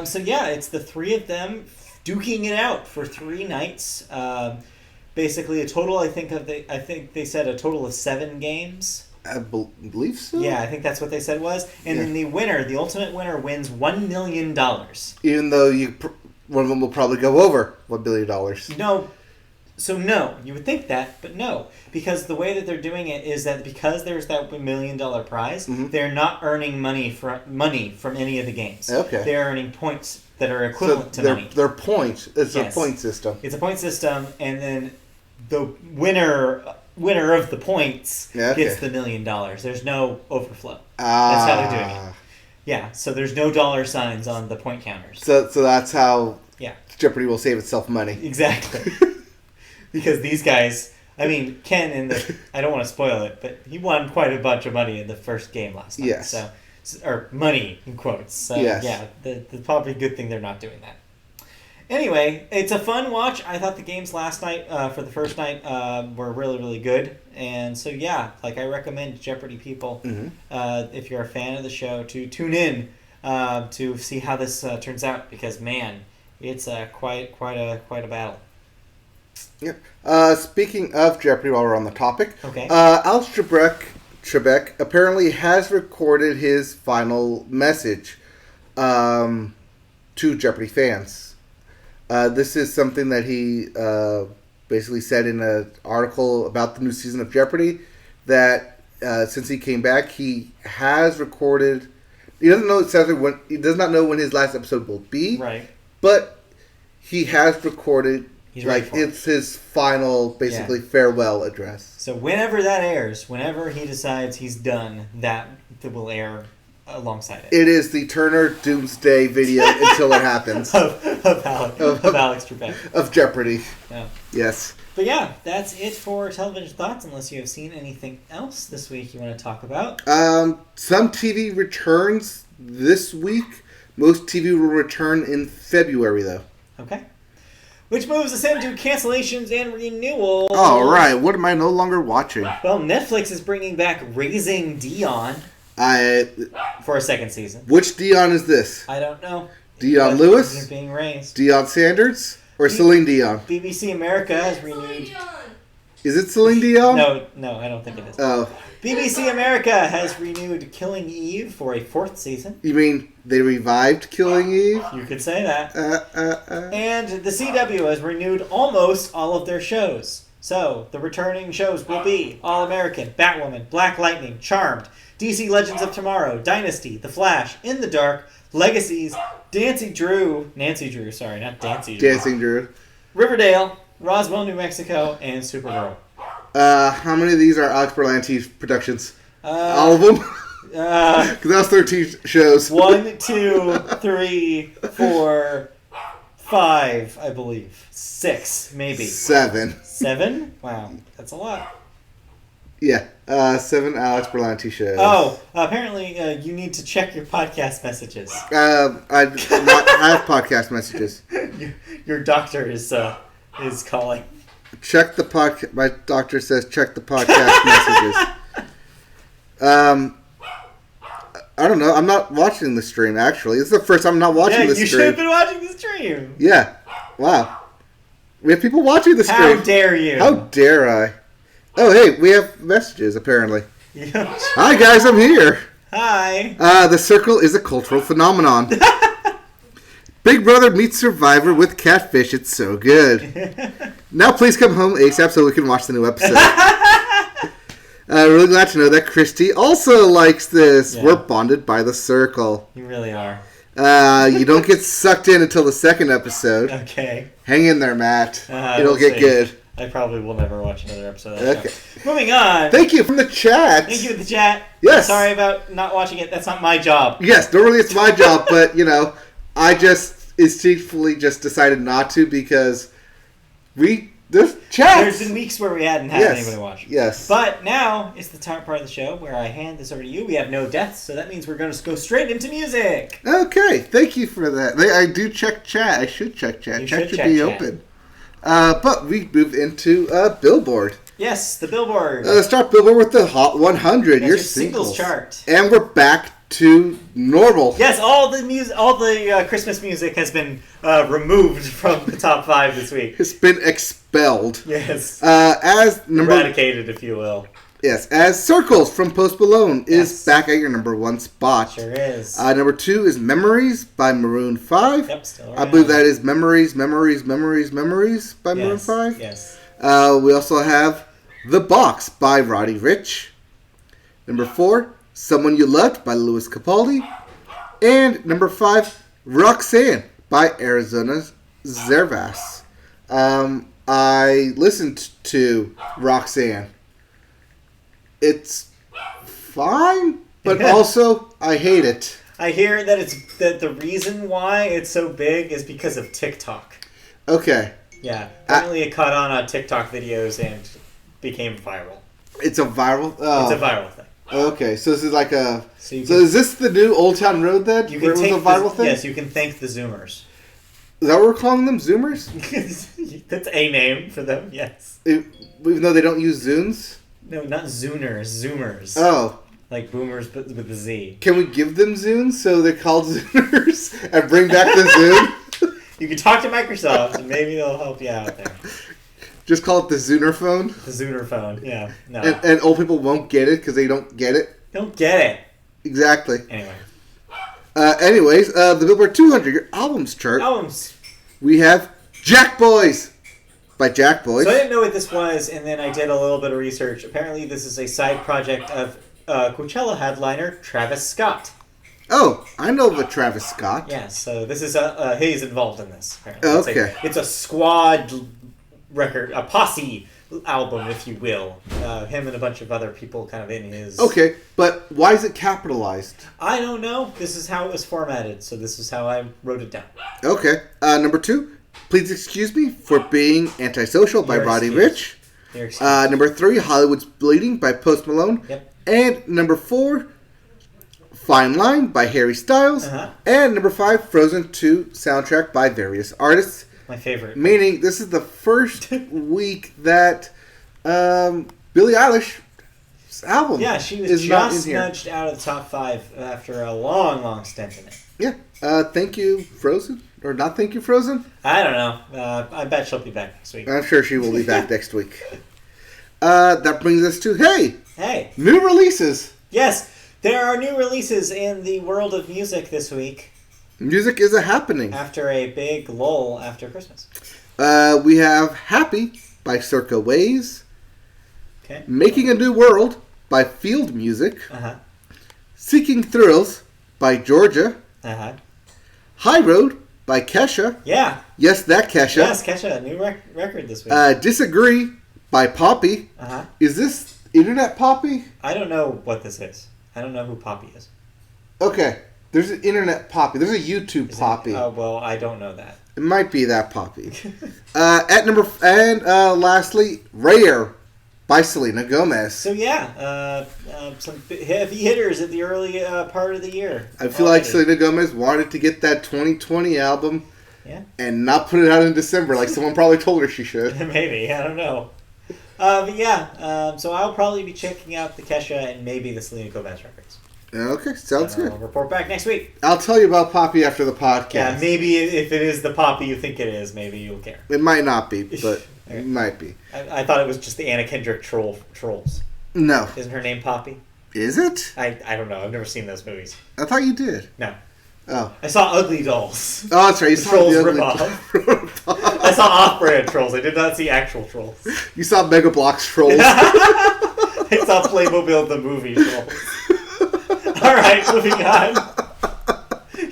So yeah, it's the three of them duking it out for 3 nights. Basically, a total. I think they said a total of 7 games. I believe so. Yeah, I think that's what they said was. And then the ultimate winner, wins $1 million. Even though one of them will probably go over $1 billion. No. So no, you would think that, but no. Because the way that they're doing it is that because there's that $1 million prize, they're not earning money from any of the games. Okay. They're earning points that are equivalent to money. They're points. It's Yes. a point system. It's a point system, and then the winner of the points gets the $1 million. There's no overflow. That's how they're doing it. Yeah, so there's no dollar signs on the point counters. So that's how Yeah. Jeopardy will save itself money. Exactly. Because these guys, I mean, Ken I don't want to spoil it, but he won quite a bunch of money in the first game last night. Yes. Or money in quotes. So Yes. yeah, the probably a good thing they're not doing that. Anyway, it's a fun watch. I thought the games last night, for the first night, were really, really good. And so, yeah, I recommend Jeopardy people, if you're a fan of the show, to tune in to see how this turns out. Because, man, it's quite a battle. Yep. Speaking of Jeopardy, while we're on the topic, Okay. Alex Trebek apparently has recorded his final message to Jeopardy fans. This is something that he basically said in an article about the new season of Jeopardy, that since he came back, he has recorded. He doesn't know exactly when. He does not know when his last episode will be. Right. But he has recorded. He's ready for it's his final, basically farewell address. So whenever that airs, whenever he decides he's done, that will air alongside it. It is the Turner Doomsday video until it happens. of Alex Trebek. Of Jeopardy. Yeah. Yes. But yeah, that's it for television thoughts, unless you have seen anything else this week you want to talk about. Some TV returns this week. Most TV will return in February, though. Okay. Which moves us into cancellations and renewals. All right. What am I no longer watching? Well, Netflix is bringing back Raising Dion for a second season. Which Dion is this? I don't know. Dion But Lewis? he's being raised. Dion Sanders? Or Celine Dion? BBC America has renewed... Is it Celine Dion? No, I don't think it is. Oh. BBC America has renewed Killing Eve for a 4th season. You mean they revived Killing Eve? You could say that. And the CW has renewed almost all of their shows. So, the returning shows will be All-American, Batwoman, Black Lightning, Charmed, DC Legends of Tomorrow, Dynasty, The Flash, In the Dark, Legacies, Nancy Drew, Dancing Drew. Riverdale, Roswell, New Mexico, and Supergirl. How many of these are Alex Berlanti productions? All of them? Because that was 13 shows. 1, 2, 3, 4, 5, I believe. 6, maybe. 7. 7? Wow, that's a lot. Yeah, 7 Alex Berlanti shows. Oh, apparently you need to check your podcast messages. I do not have podcast messages. Your doctor is calling. Check the podcast. My doctor says check the podcast messages. I don't know. I'm not watching the stream, actually. This is the first time I'm not watching the stream. You should have been watching the stream. Yeah. Wow. We have people watching the stream. How dare you? How dare I? Oh, hey, we have messages, apparently. Yeah. Hi, guys, I'm here. Hi. The Circle is a cultural phenomenon. Big Brother meets Survivor with catfish. It's so good. Now please come home ASAP so we can watch the new episode. Really glad to know that Christy also likes this. Yeah. We're bonded by the Circle. You really are. You don't get sucked in until the second episode. Okay. Hang in there, Matt. It'll we'll get see. good. I probably will never watch another episode of that Okay. show. Moving on. Thank you from the chat. Thank you for the chat. Yes. Sorry about not watching it. That's not my job. Yes, normally it's my job, but, I just instinctively just decided not to because there's chats. There's been weeks where we hadn't had anybody watch. Yes. But now it's the part of the show where I hand this over to you. We have no deaths, so that means we're going to go straight into music. Okay, thank you for that. I do check chat. I should check chat. You Chat should should check be chat. open. But we move into Billboard. Yes, the Billboard. Start Billboard with the Hot 100. That's your your singles chart. And we're back to normal. Yes, all the Christmas music has been removed from the top 5 this week. It's been expelled. Yes. Eradicated, if you will. Yes, as Circles from Post Malone is Yes. back at your number 1 spot. Sure is. Number 2 is Memories by Maroon 5. Yep, still I around. believe that is Memories by Maroon 5. Yes. We also have The Box by Roddy Ricch. Number 4, Someone You Loved by Louis Capaldi. And number 5, Roxanne by Arizona Zervas. I listened to Roxanne. It's fine, but also I hate it. I hear that the reason why it's so big is because of TikTok. Okay. Yeah, apparently it caught on TikTok videos and became viral. It's a viral... It's a viral thing. Okay, so this is like a... So is this the new Old Town Road then? You Where can it was a viral thing? Yes, you can thank the Zoomers. Is that what we're calling them? Zoomers? That's a name for them, yes. Even though they don't use Zunes? No, not Zooners, Zoomers. Oh. Like boomers, but with a Z. Can we give them Zunes so they're called Zooners and bring back the Zune? You can talk to Microsoft and maybe they'll help you out there. Just call it the Zooner phone? The Zooner phone, yeah. No. And old people won't get it because they don't get it? Don't get it. Exactly. Anyway. Anyways, the Billboard 200, your albums chart. Albums. We have Jack Boys by Jack Boys. So I didn't know what this was, and then I did a little bit of research. Apparently, this is a side project of Coachella headliner Travis Scott. Oh, I know the Travis Scott. Yeah, so this is he's involved in this. Apparently. Okay. It's a squad record, a posse album, if you will. Him and a bunch of other people kind of in his... Okay, but why is it capitalized? I don't know. This is how it was formatted, so this is how I wrote it down. Okay. Number 2, Please Excuse Me for Being Antisocial by You're Roddy excused. Ricch. You're excused. Number 3, Hollywood's Bleeding by Post Malone. Yep. And number 4, Fine Line by Harry Styles. Uh-huh. And number 5, Frozen 2 soundtrack by various artists. My favorite. Meaning this is the first week that Billie Eilish's album she was is not in just here. nudged out of the top 5 after a long, long stint in it. Yeah. Thank you, Frozen. Or not thank you, Frozen? I don't know. I bet she'll be back next week. I'm sure she will be back next week. That brings us to, Hey. new releases. Yes, there are new releases in the world of music this week Music is a happening. after a big lull after Christmas. We have Happy by Circa Ways. Okay. Making a New World by Field Music. Uh-huh. Seeking Thrills by Georgia. Uh-huh. High Road by Kesha. Yeah. Yes, that Kesha. Yes, Kesha, a new record this week. Disagree by Poppy. Uh-huh. Is this Internet Poppy? I don't know what this is. I don't know who Poppy is. Okay. There's an Internet Poppy. There's a YouTube Is it- Poppy. Oh, well, I don't know that. It might be that Poppy. Lastly, Rare by Selena Gomez. So, yeah, some heavy hitters at the early part of the year. I feel like already. Selena Gomez wanted to get that 2020 album Yeah. and not put it out in December like someone probably told her she should. Maybe, I don't know. But yeah, so I'll probably be checking out the Kesha and maybe the Selena Gomez records. Okay, sounds And good. I'll report back next week. I'll tell you about Poppy after the podcast. Yeah, maybe if it is the Poppy you think it is, maybe you'll care. It might not be, but it might be. I thought it was just the Anna Kendrick trolls. No. Isn't her name Poppy? Is it? I don't know. I've never seen those movies. I thought you did. No. Oh. I saw Ugly Dolls. Oh, that's right. You The saw Trolls the ugly ripoff. I saw off-brand trolls. I did not see actual trolls. You saw Mega Bloks Trolls. I saw Playmobil the movie trolls. All right, moving on.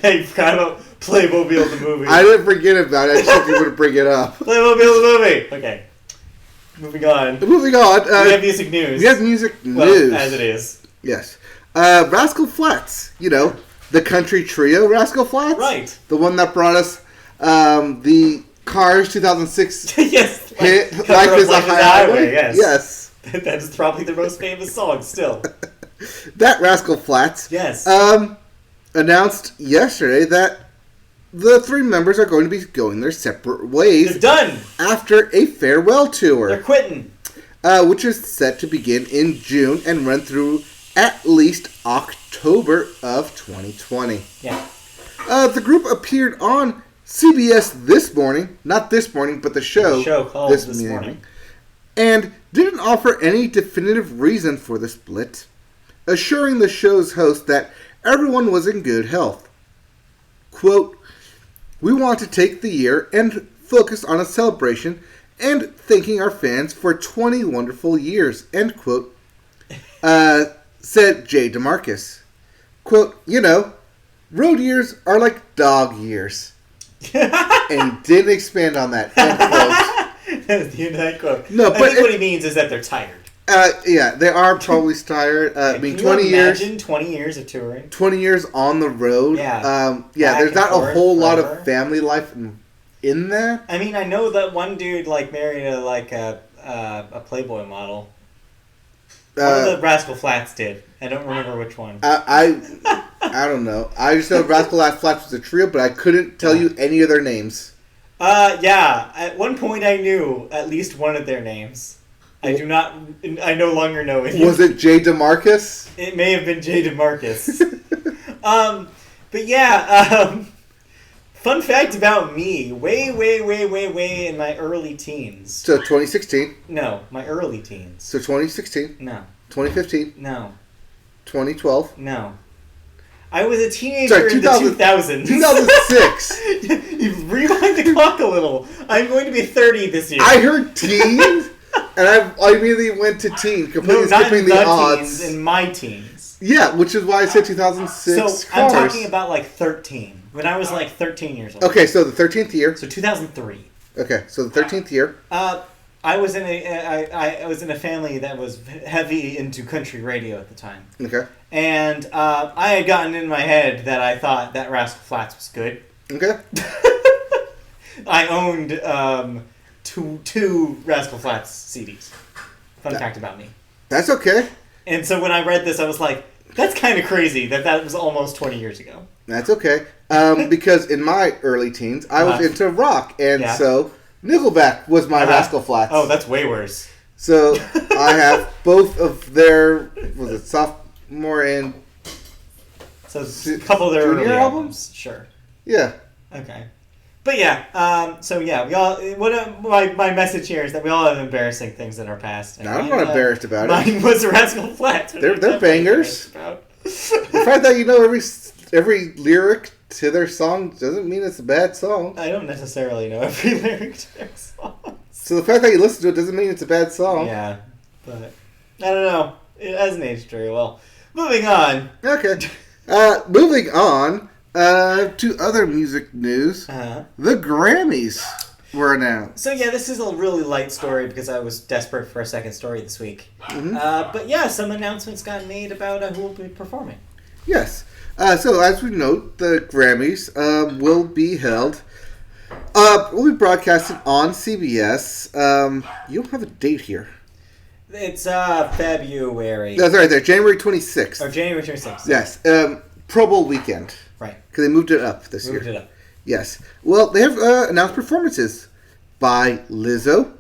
Hey, you forgot about Playmobil the movie. I didn't forget about it. I just hope you would bring it up. Playmobil the movie. Okay. Moving on. Moving on. We have music news. We have music Well, news. as it is. Yes. Rascal Flatts. You know, the country trio Rascal Flatts. Right. The one that brought us the Cars 2006 Yes. hit Cover Life of is a Highway. Yes. Yes. That's probably the most famous song still. That Rascal Flatts Yes. announced yesterday that the three members are going to be going their separate ways They're done. after a farewell tour. They're quitting. Which is set to begin in June and run through at least October of 2020. Yeah. The group appeared on CBS this morning, not this morning, but the show called This Morning, and didn't offer any definitive reason for the split, assuring the show's host that everyone was in good health. Quote, "We want to take the year and focus on a celebration and thanking our fans for 20 wonderful years," end quote, said Jay DeMarcus. Quote, road years are like dog years. And didn't expand on that, end quote. That's the end of that quote. No, I but think what he means is that they're tired. Yeah, they are probably tired. Can 20 you years. imagine 20 years of touring? 20 years on the road. Yeah. There's not a forth whole lot forever. of family life in that. I mean, I know that one dude married a Playboy model. One of the Rascal Flatts did. I don't remember which one. I don't know. I just know Rascal Flatts was a trio, but I couldn't tell you any of their names. Yeah. At one point, I knew at least one of their names. I no longer know any. Was it Jay DeMarcus? It may have been Jay DeMarcus. But yeah. Fun fact about me: way in my early teens. So 2016. No, my early teens. So 2016. No. 2015. No. 2012. No. I was a teenager in the 2000s. 2006. You rewind the clock a little. I'm going to be 30 this year. I heard teens, and I immediately went to teen, completely not skipping in the odds. teens, in my teens. Yeah, which is why I said 2006. So I'm talking about 13. When I was 13 years old. Okay, so the 13th year. So 2003. Okay, so the 13th year. I was in a family that was heavy into country radio at the time. Okay. And I had gotten in my head that I thought that Rascal Flatts was good. Okay. I owned two Rascal Flatts CDs. Fun fact about me. That's okay. And so when I read this, I was like, that's kind of crazy that was almost 20 years ago. That's okay. Because in my early teens, I was into rock, and so Nickelback was my Rascal Flatts. Oh, that's way worse. So I have both of their, was it sophomore and So a couple of their junior early albums? Sure. Yeah. Okay. But yeah, so yeah, we all. My message here is that we all have embarrassing things in our past. No, I'm not embarrassed about it. Mine was Rascal Flatts. They're bangers. The fact that you know every lyric to their song doesn't mean it's a bad song. I don't necessarily know every lyric to their song. So the fact that you listen to it doesn't mean it's a bad song. Yeah, but I don't know. It hasn't aged very well. Moving on. Okay. Moving on to other music news. The Grammys were announced. So yeah, this is a really light story because I was desperate for a second story this week. Mm-hmm. But yeah, some announcements got made about who will be performing. Yes. So as we note, the Grammys will be held. Will be broadcasted on CBS. You don't have a date here. It's February. That's right there, January 26th. Or January 26th. Yes. Pro Bowl weekend. Right. Because they moved it up this year. Moved it up. Yes. Well, they have announced performances by Lizzo,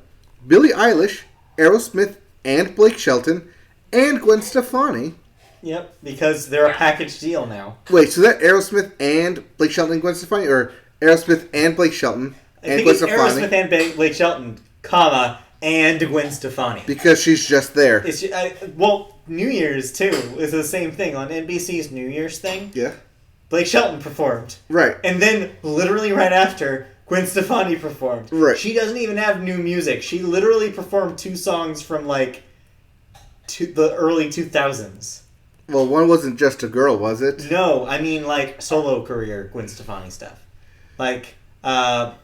Billie Eilish, Aerosmith, and Blake Shelton, and Gwen Stefani. Yep, because they're a package deal now. Wait, so that Aerosmith and Blake Shelton and Gwen Stefani, or Aerosmith and Blake Shelton and Gwen Stefani? Aerosmith and Blake Shelton, comma, and Gwen Stefani. Because she's just there. It's well, New Year's too is the same thing on NBC's New Year's thing. Yeah. Blake Shelton performed. Right. And then, literally right after, Gwen Stefani performed. Right. She doesn't even have new music. She literally performed 2 songs from, the early 2000s. Well, one wasn't Just a Girl, was it? No, I mean, solo career Gwen Stefani stuff. Hollaback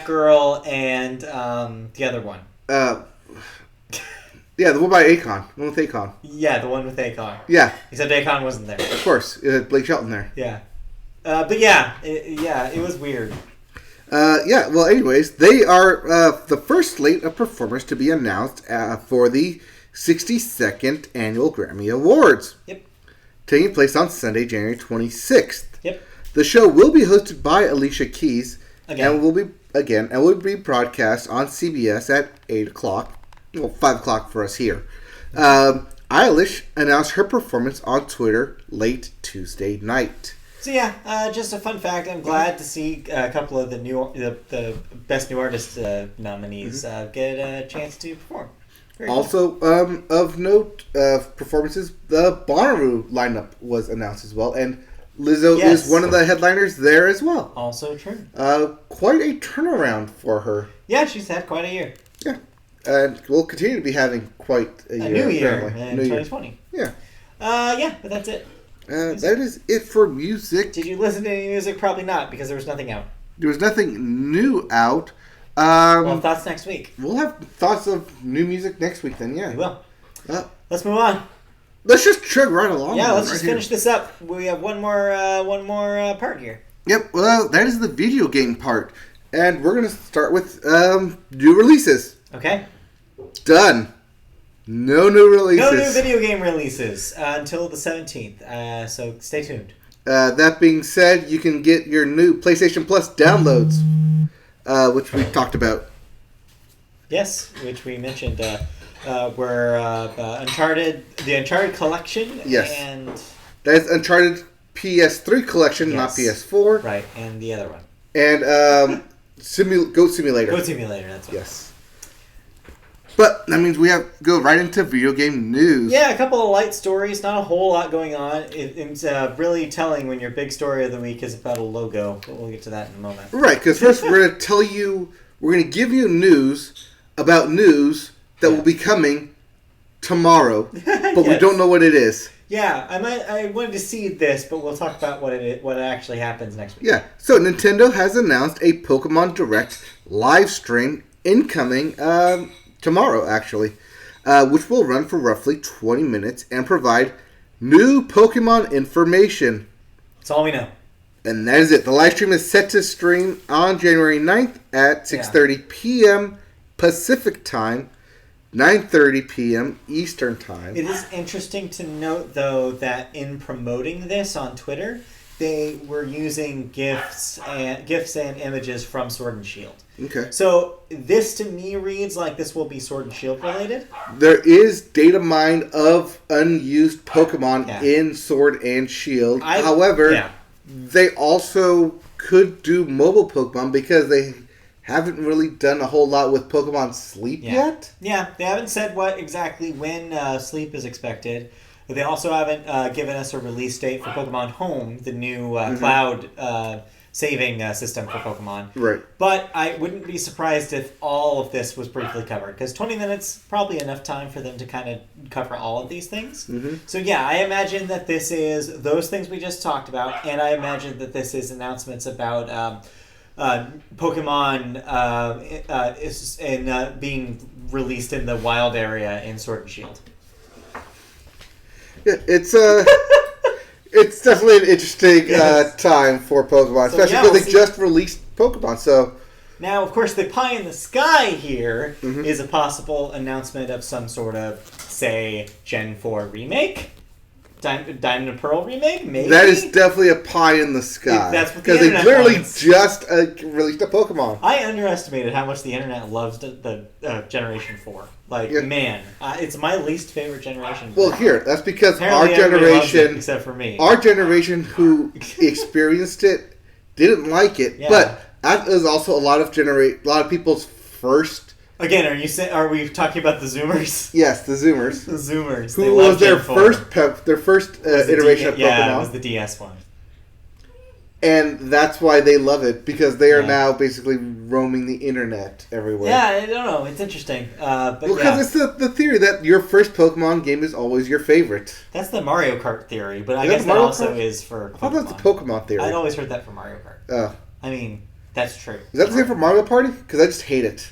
Girl and the other one. Yeah, the one by Akon. The one with Akon. Yeah, the one with Akon. Yeah. Except Akon wasn't there. Of course. It had Blake Shelton there. Yeah. But yeah, it was weird. Yeah, well, anyways, they are the first slate of performers to be announced for the 62nd Annual Grammy Awards. Yep. Taking place on Sunday, January 26th. Yep. The show will be hosted by Alicia Keys Again. and will be broadcast on CBS at 8 o'clock. Well, 5 o'clock for us here. Eilish announced her performance on Twitter late Tuesday night. So yeah, just a fun fact. I'm glad to see a couple of the best new artist nominees get a chance to perform. Very Also, of note, performances, the Bonnaroo lineup was announced as well, and Lizzo Yes. is one of the headliners there as well. cool. Also true. Quite a turnaround for her. Yeah, she's had quite a year. Yeah. And we'll continue to be having quite a year. A new year apparently. in New year. 2020. Yeah. Yeah, but that's it. That is it for music. Did you listen to any music? Probably not, because there was nothing out. There was nothing new out. Well, thoughts next week. We'll have thoughts of new music next week then, yeah. We will. Uh, Let's move on. let's just chug right along. Yeah, let's right just here. finish this up. We have one more part here. Yep, well, that is the video game part. And we're going to start with new releases. Okay. Done. No new releases. No new video game releases until the 17th. So stay tuned. That being said, you can get your new PlayStation Plus downloads, which we talked about. Yes, which we mentioned were the Uncharted collection. Yes. And That is Uncharted PS3 collection, not Yes. PS4. right, and the other one. And Goat Simulator. Goat Simulator. That's what. Yes. But that means we have go right into video game news. Yeah, a couple of light stories. Not a whole lot going on. It's really telling when your big story of the week is about a logo. But we'll get to that in a moment. Right, because first we're going to give you news about news that will be coming tomorrow, but we Yes. don't know what it is. Yeah, I wanted to see this, but we'll talk about what actually happens next week. Yeah, so Nintendo has announced a Pokemon Direct live stream incoming tomorrow, actually, which will run for roughly 20 minutes and provide new Pokemon information. That's all we know. And that is it. The live stream is set to stream on January 9th at 6:30 p.m. Pacific Time, 9:30 p.m. Eastern Time. It is interesting to note, though, that in promoting this on Twitter, they were using GIFs and images from Sword and Shield. Okay. So this to me reads like this will be Sword and Shield related. There is data mined of unused Pokemon Yeah. in Sword and Shield. Yeah. However, they also could do mobile Pokemon because they haven't really done a whole lot with Pokemon Sleep yet. Yeah, they haven't said when Sleep is expected. But they also haven't given us a release date for Pokemon Home, the new cloud saving system for Pokemon. Right. But I wouldn't be surprised if all of this was briefly covered, because 20 minutes probably enough time for them to kind of cover all of these things. Mm-hmm. So yeah, I imagine that this is those things we just talked about, and I imagine that this is announcements about Pokemon being released in the wild area in Sword and Shield. Yeah, it's definitely an interesting time for Pokemon, So, especially yeah, because we'll they see. just released Pokemon. So Now, of course, the pie in the sky here is Mm-hmm. a possible announcement of some sort of, say, Gen 4 remake? Diamond and Pearl remake? Maybe? that is definitely a pie in the sky. That's what the because they internet literally wants. just released a Pokemon. I underestimated how much the internet loves the Generation 4. Like, Yeah. man, it's my least favorite generation. Well, here that's because Apparently our everybody loves it, generation, except for me. our generation who experienced it, didn't like it. Yeah. But that is also a lot of people's first. Again, are we talking about the Zoomers? Yes, the Zoomers. The Zoomers. Who They was love their Gen 4. first It was the iteration of Pokemon. Yeah, it was the DS one. And that's why they love it, because they are Yeah. now basically roaming the internet everywhere. Yeah, I don't know. It's interesting. But Well, yeah. because it's the theory that your first Pokemon game is always your favorite. That's the Mario Kart theory, but I Is that guess that Mario also Kart? is for I thought that's the Pokemon. Pokemon theory. I'd always heard that for Mario Kart. Oh. I mean, that's true. Is that the same for Mario Party? Because I just hate it.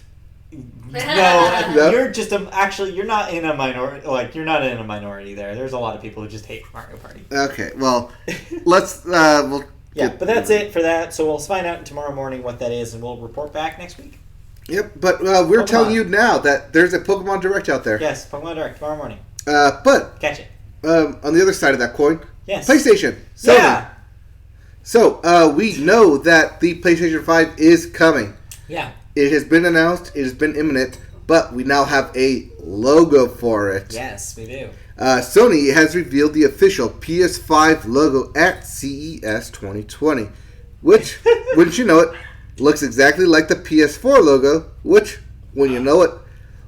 No, No? you're just actually you're not in a minority. Like you're not in a minority there. There's a lot of people who just hate Mario Party. Okay, well, let's we'll Yeah, get- but that's it for that. So we'll find out tomorrow morning what that is, and we'll report back next week. Yep, but we're Pokemon. telling you now that there's a Pokemon Direct out there. Yes, Pokemon Direct tomorrow morning. But Catch it. on the other side of that coin, Yes. PlayStation, Sony. Yeah. So, we know that the PlayStation 5 is coming. Yeah. It has been announced, it has been imminent, but we now have a logo for it. Yes, we do. Sony has revealed the official PS5 logo at CES 2020, which, wouldn't you know it, looks exactly like the PS4 logo, which, when you know it,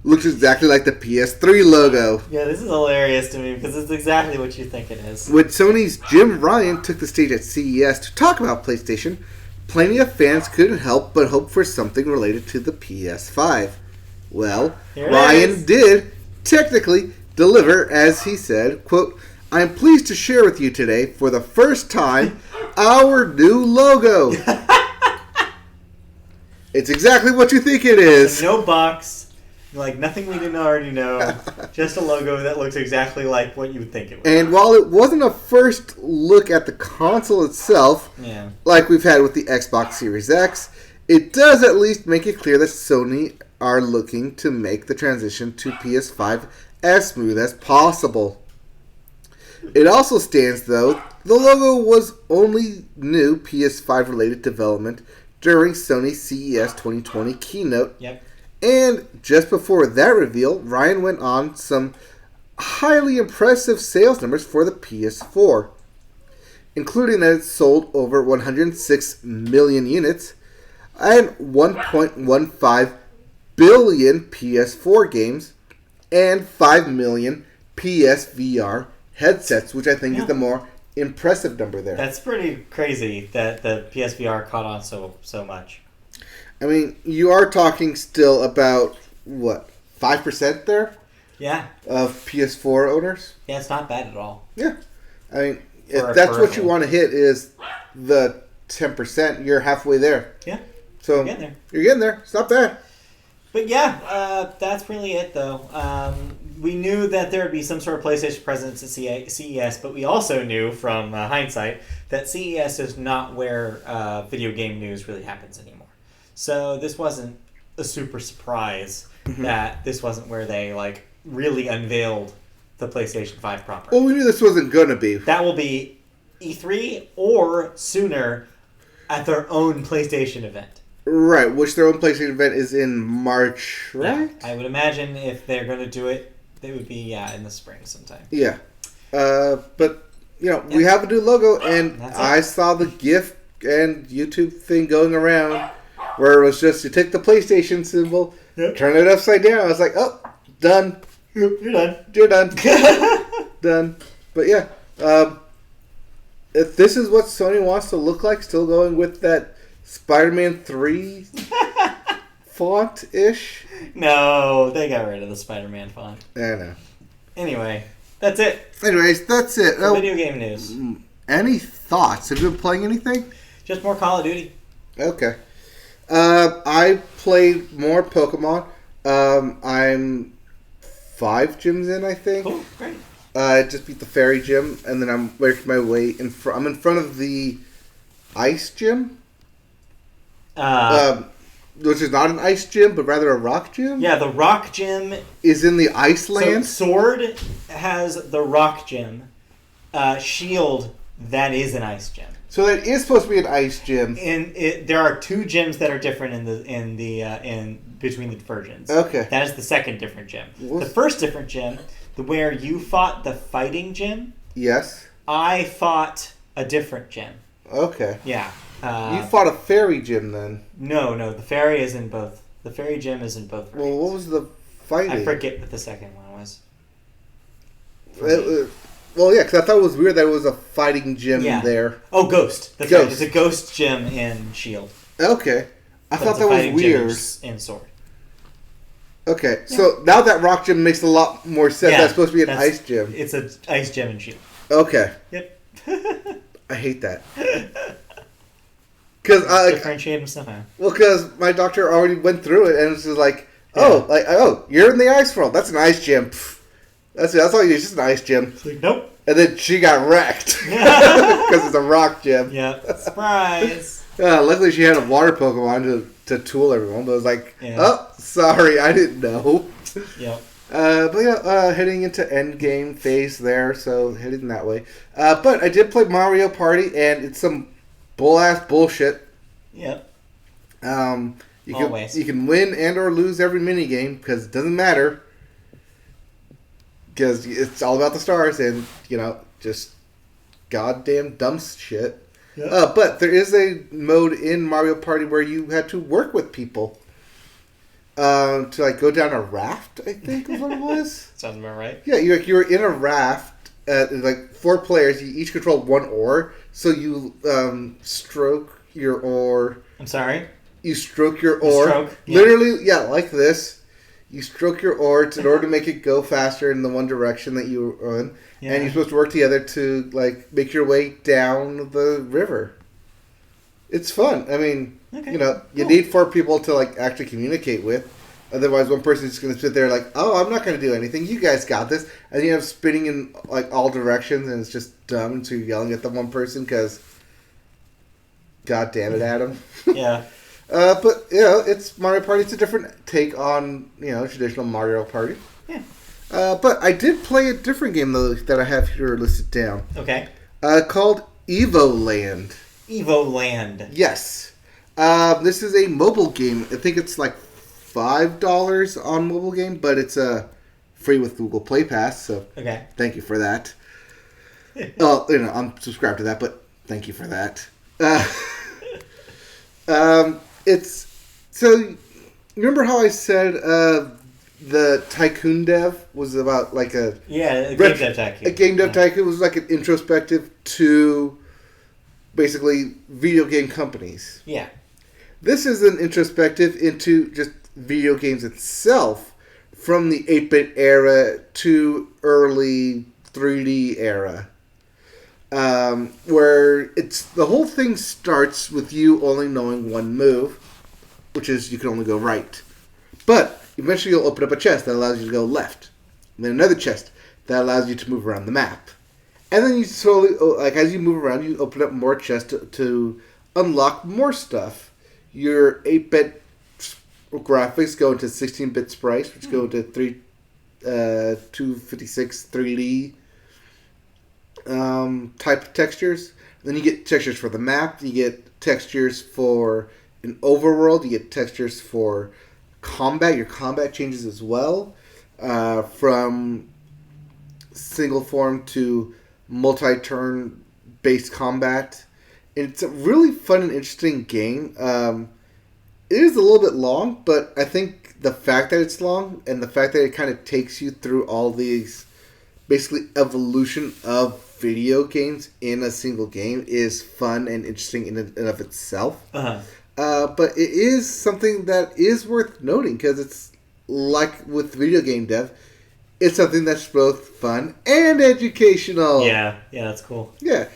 looks exactly like the PS3 logo. Yeah, this is hilarious to me because it's exactly what you think it is. When Sony's Jim Ryan took the stage at CES to talk about PlayStation, plenty of fans couldn't help but hope for something related to the PS5. Well, Here it Ryan is. did technically deliver, as he said, quote, "I am pleased to share with you today, for the first time, our new logo." It's exactly what you think it is. No box, like nothing we didn't already know. Just a logo that looks exactly like what you would think it would. And while it wasn't a first look at the console itself, Yeah. like we've had with the Xbox Series X, it does at least make it clear that Sony are looking to make the transition to PS5 as smooth as possible. It also stands, though, the logo was only new PS5 related development during Sony's CES 2020 keynote. Yep. And just before that reveal, Ryan went on some highly impressive sales numbers for the PS4, including that it sold over 106 million units and 1.15 billion PS4 games and 5 million PSVR headsets, which I think is the more impressive number there. That's pretty crazy that the PSVR caught on so much. I mean, you are talking still about, what, 5% there Yeah. of PS4 owners? Yeah, it's not bad at all. Yeah. I mean, For if a that's what you peripheral. want to hit is the 10%, you're halfway there. Yeah. So Getting there. you're getting there. It's not bad. But yeah, that's really it, though. We knew that there would be some sort of PlayStation presence at CES, but we also knew from hindsight that CES is not where video game news really happens anymore. So this wasn't a super surprise that this wasn't where they really unveiled the PlayStation 5 proper. Well, we knew this wasn't going to be. That will be E3 or sooner at their own PlayStation event. Right, which their own PlayStation event is in March, right? Yeah, I would imagine if they're going to do it, they would be in the spring sometime. Yeah. But, we have a new logo, and That's it. I saw the GIF and YouTube thing going around where it was just, you take the PlayStation symbol, Yep. turn it upside down. I was like, oh, done. You're done. You're done. Done. But yeah, if this is what Sony wants to look like, still going with that Spider-Man 3 font-ish. No, they got rid of the Spider-Man font. I know. Anyway, that's it. Anyways, that's it. For video game news. Any thoughts? Have you been playing anything? Just more Call of Duty. Okay. I played more Pokemon. I'm 5 gyms in, I think. Cool, great. I just beat the Fairy Gym, and then I'm working my way in front. I'm in front of the Ice Gym, which is not an ice gym, but rather a rock gym. Yeah, the Rock Gym. Is in the So Iceland. Sword has the Rock Gym. Shield, that is an ice gym. So that is supposed to be an ice gym. And there are 2 gyms that are different in between the versions. Okay. That is the second different gym. What's- The first different gym, where you fought the fighting gym, Yes. I fought a different gym. Okay. Yeah. You fought a fairy gym then. No, the fairy is in both. The fairy gym is in both Well, versions. what was the fighting? I forget what the second one was. Well, yeah, because I thought it was weird that it was a fighting gym Yeah. there. Oh, Ghost. That's Ghost. right. It's a ghost gym in Shield. Okay. I But thought it's a that was fighting gym weird. in Sword. Okay, so now that rock gym makes a lot more sense. Yeah, That's supposed to be an that's- ice gym. It's an ice gym in Shield. Okay. Yep. I hate that. Because Differentiate himself out. because my doctor already went through it and it's just like, oh, you're in the ice world. That's an ice gym. Pff, that's all you do. It's just an ice gym. It's like, nope. And then she got wrecked because it's a rock gym. Yeah. Surprise. Luckily, she had a water Pokemon to tool everyone. But it was like, Yeah. oh, sorry, I didn't know. Yep. But yeah, heading into end game phase there, so heading that way. But I did play Mario Party, and it's some bull-ass bullshit. Yep. You Always. you can win and or lose every minigame because it doesn't matter. Because it's all about the stars and, just goddamn dumb shit. Yep. But there is a mode in Mario Party where you had to work with people to like go down a raft, I think is what it was. Sounds about right. Yeah, you were in a raft, like 4 players, you each control 1 oar, so you stroke your oar. I'm sorry? You stroke your oar. Stroke? Yeah. Literally, yeah, like this. You stroke your oar in order to make it go faster in the one direction that you were in. Yeah. And you're supposed to work together to like make your way down the river. It's fun. I mean, Okay, you cool. need 4 people to like actually communicate with. Otherwise, one person's just going to sit there like, "Oh, I'm not going to do anything. You guys got this." And you have spinning in like all directions, and it's just dumb. And so you're yelling at the one person because, God damn it, Adam. Yeah. But it's Mario Party. It's a different take on traditional Mario Party. Yeah. But I did play a different game though that I have here listed down. Okay. Called Evo Land. Evo Land. Yes. This is a mobile game. I think it's like $5 on mobile game, but it's free with Google Play Pass. So Okay. thank you for that. I'm subscribed to that, but thank you for that. It's so. Remember how I said the Tycoon Dev was about like a Yeah, Game Dev Tycoon. A Game Dev Tycoon was like an introspective to basically video game companies. Yeah. This is an introspective into just video games itself from the 8-bit era to early 3D era. Where the whole thing starts with you only knowing one move, which is you can only go right. But eventually you'll open up a chest that allows you to go left. And then another chest that allows you to move around the map. And then you slowly, like as you move around, you open up more chests to unlock more stuff. Your 8-bit graphics go into 16-bit sprites, which go into 256 3D type textures. Then you get textures for the map. You get textures for an overworld. You get textures for combat. Your combat changes as well, from single form to multi-turn based combat. It's a really fun and interesting game. It is a little bit long, but I think the fact that it's long and the fact that it kind of takes you through all these basically evolution of video games in a single game is fun and interesting in and of itself. Uh-huh. But it is something that is worth noting because it's like with video game dev, it's something that's both fun and educational. Yeah, that's cool. Yeah,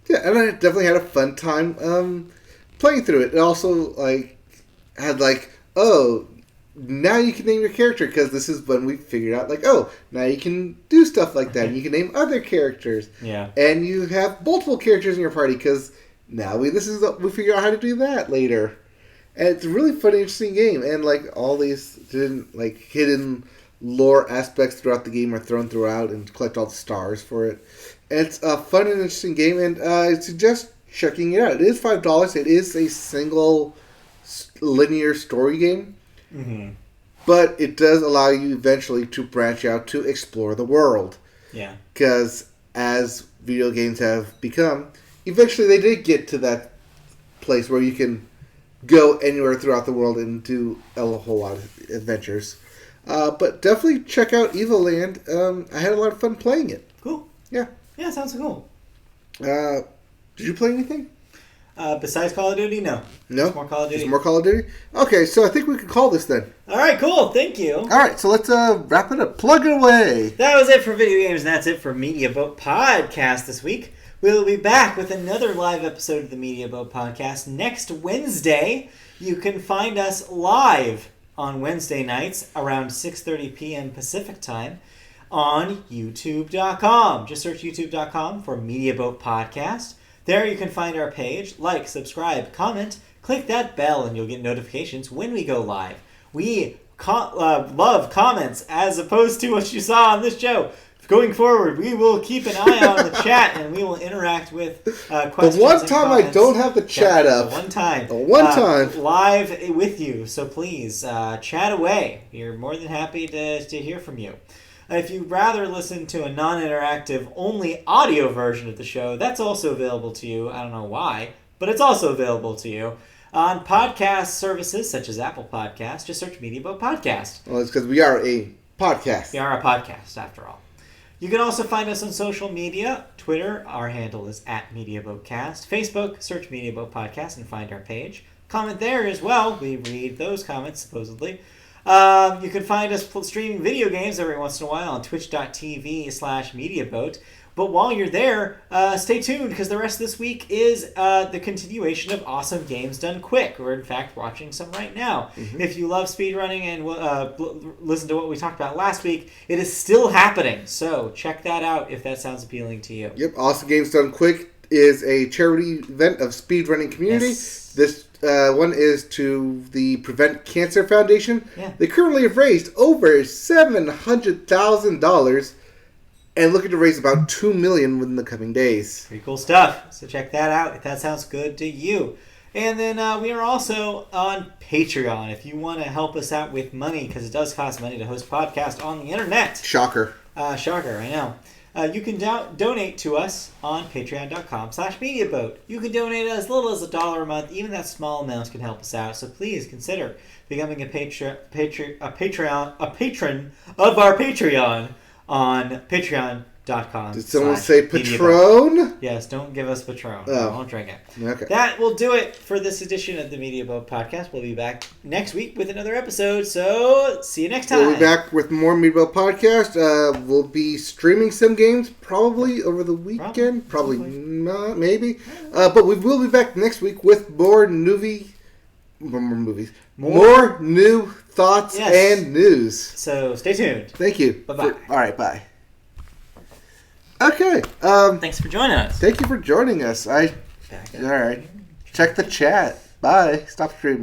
and I definitely had a fun time playing through it. It also had now you can name your character because this is when we figured out now you can do stuff like that and you can name other characters. Yeah, and you have multiple characters in your party because now we figure out how to do that later. And it's a really fun, interesting game, and all these hidden lore aspects throughout the game are thrown throughout, and collect all the stars for it. And it's a fun and interesting game, and I suggest checking it out. It is $5. It is a single linear story game, but it does allow you eventually to branch out to explore the world. Yeah, because as video games have become, eventually they did get to that place where you can go anywhere throughout the world and do a whole lot of adventures. But definitely check out Evo Land. I had a lot of fun playing it. cool. Yeah. Yeah, sounds cool. Did you play anything? Besides Call of Duty, no. No? Just more Call of Duty. Just more Call of Duty? Okay, so I think we can call this then. All right, cool. Thank you. All right, so let's wrap it up. Plug it away. That was it for video games, and that's it for Media Boat Podcast this week. We'll be back with another live episode of the Media Boat Podcast next Wednesday. You can find us live on Wednesday nights around 6:30 p.m. Pacific Time on YouTube.com. Just search YouTube.com for Media Boat Podcast. There you can find our page. Like, subscribe, comment, click that bell, and you'll get notifications when we go live. We love comments as opposed to what you saw on this show. going forward, we will keep an eye on the chat and we will interact with questions. The one and time I comments. don't have the chat Yeah, up. The one time. The one time. Live with you. So please, chat away. We're more than happy to hear from you. If you'd rather listen to a non-interactive, only audio version of the show, that's also available to you. I don't know why, but it's also available to you on podcast services such as Apple Podcasts. Just search Media Boat Podcast. Well, it's because we are a podcast. We are a podcast, after all. You can also find us on social media. Twitter, our handle is @MediaBoatCast. Facebook, search Media Boat Podcast and find our page. Comment there as well. We read those comments, supposedly. You can find us streaming video games every once in a while on twitch.tv/MediaBoat. But while you're there, stay tuned because the rest of this week is the continuation of Awesome Games Done Quick. We're, in fact, watching some right now. Mm-hmm. If you love speedrunning and listen to what we talked about last week, it is still happening. So check that out if that sounds appealing to you. Yep, Awesome Games Done Quick is a charity event of speedrunning community. Yes. This one is to the Prevent Cancer Foundation. Yeah. They currently have raised over $700,000 and looking to raise about $2 million within the coming days. Pretty cool stuff. So check that out if that sounds good to you. And then we are also on Patreon if you want to help us out with money, because it does cost money to host podcasts on the internet. Shocker. Shocker, I know. You can donate to us on patreon.com/MediaBoat. You can donate as little as $1 a month. Even that small amount can help us out. So please consider becoming a patron of our Patreon on patreon.com. Did someone say Patron? Yes, don't give us Patron. Oh. I won't drink it. Okay. That will do it for this edition of the Media Boat Podcast. We'll be back next week with another episode. So see you next time. We'll be back with more Media Boat Podcast. We'll be streaming some games probably over the weekend. Probably not, maybe. But we will be back next week with more movies. More new thoughts and news. So stay tuned. Thank you. Bye-bye. All right, bye. Okay. Thanks for joining us. Thank you for joining us. All right. Check the chat. Bye. Stop streaming.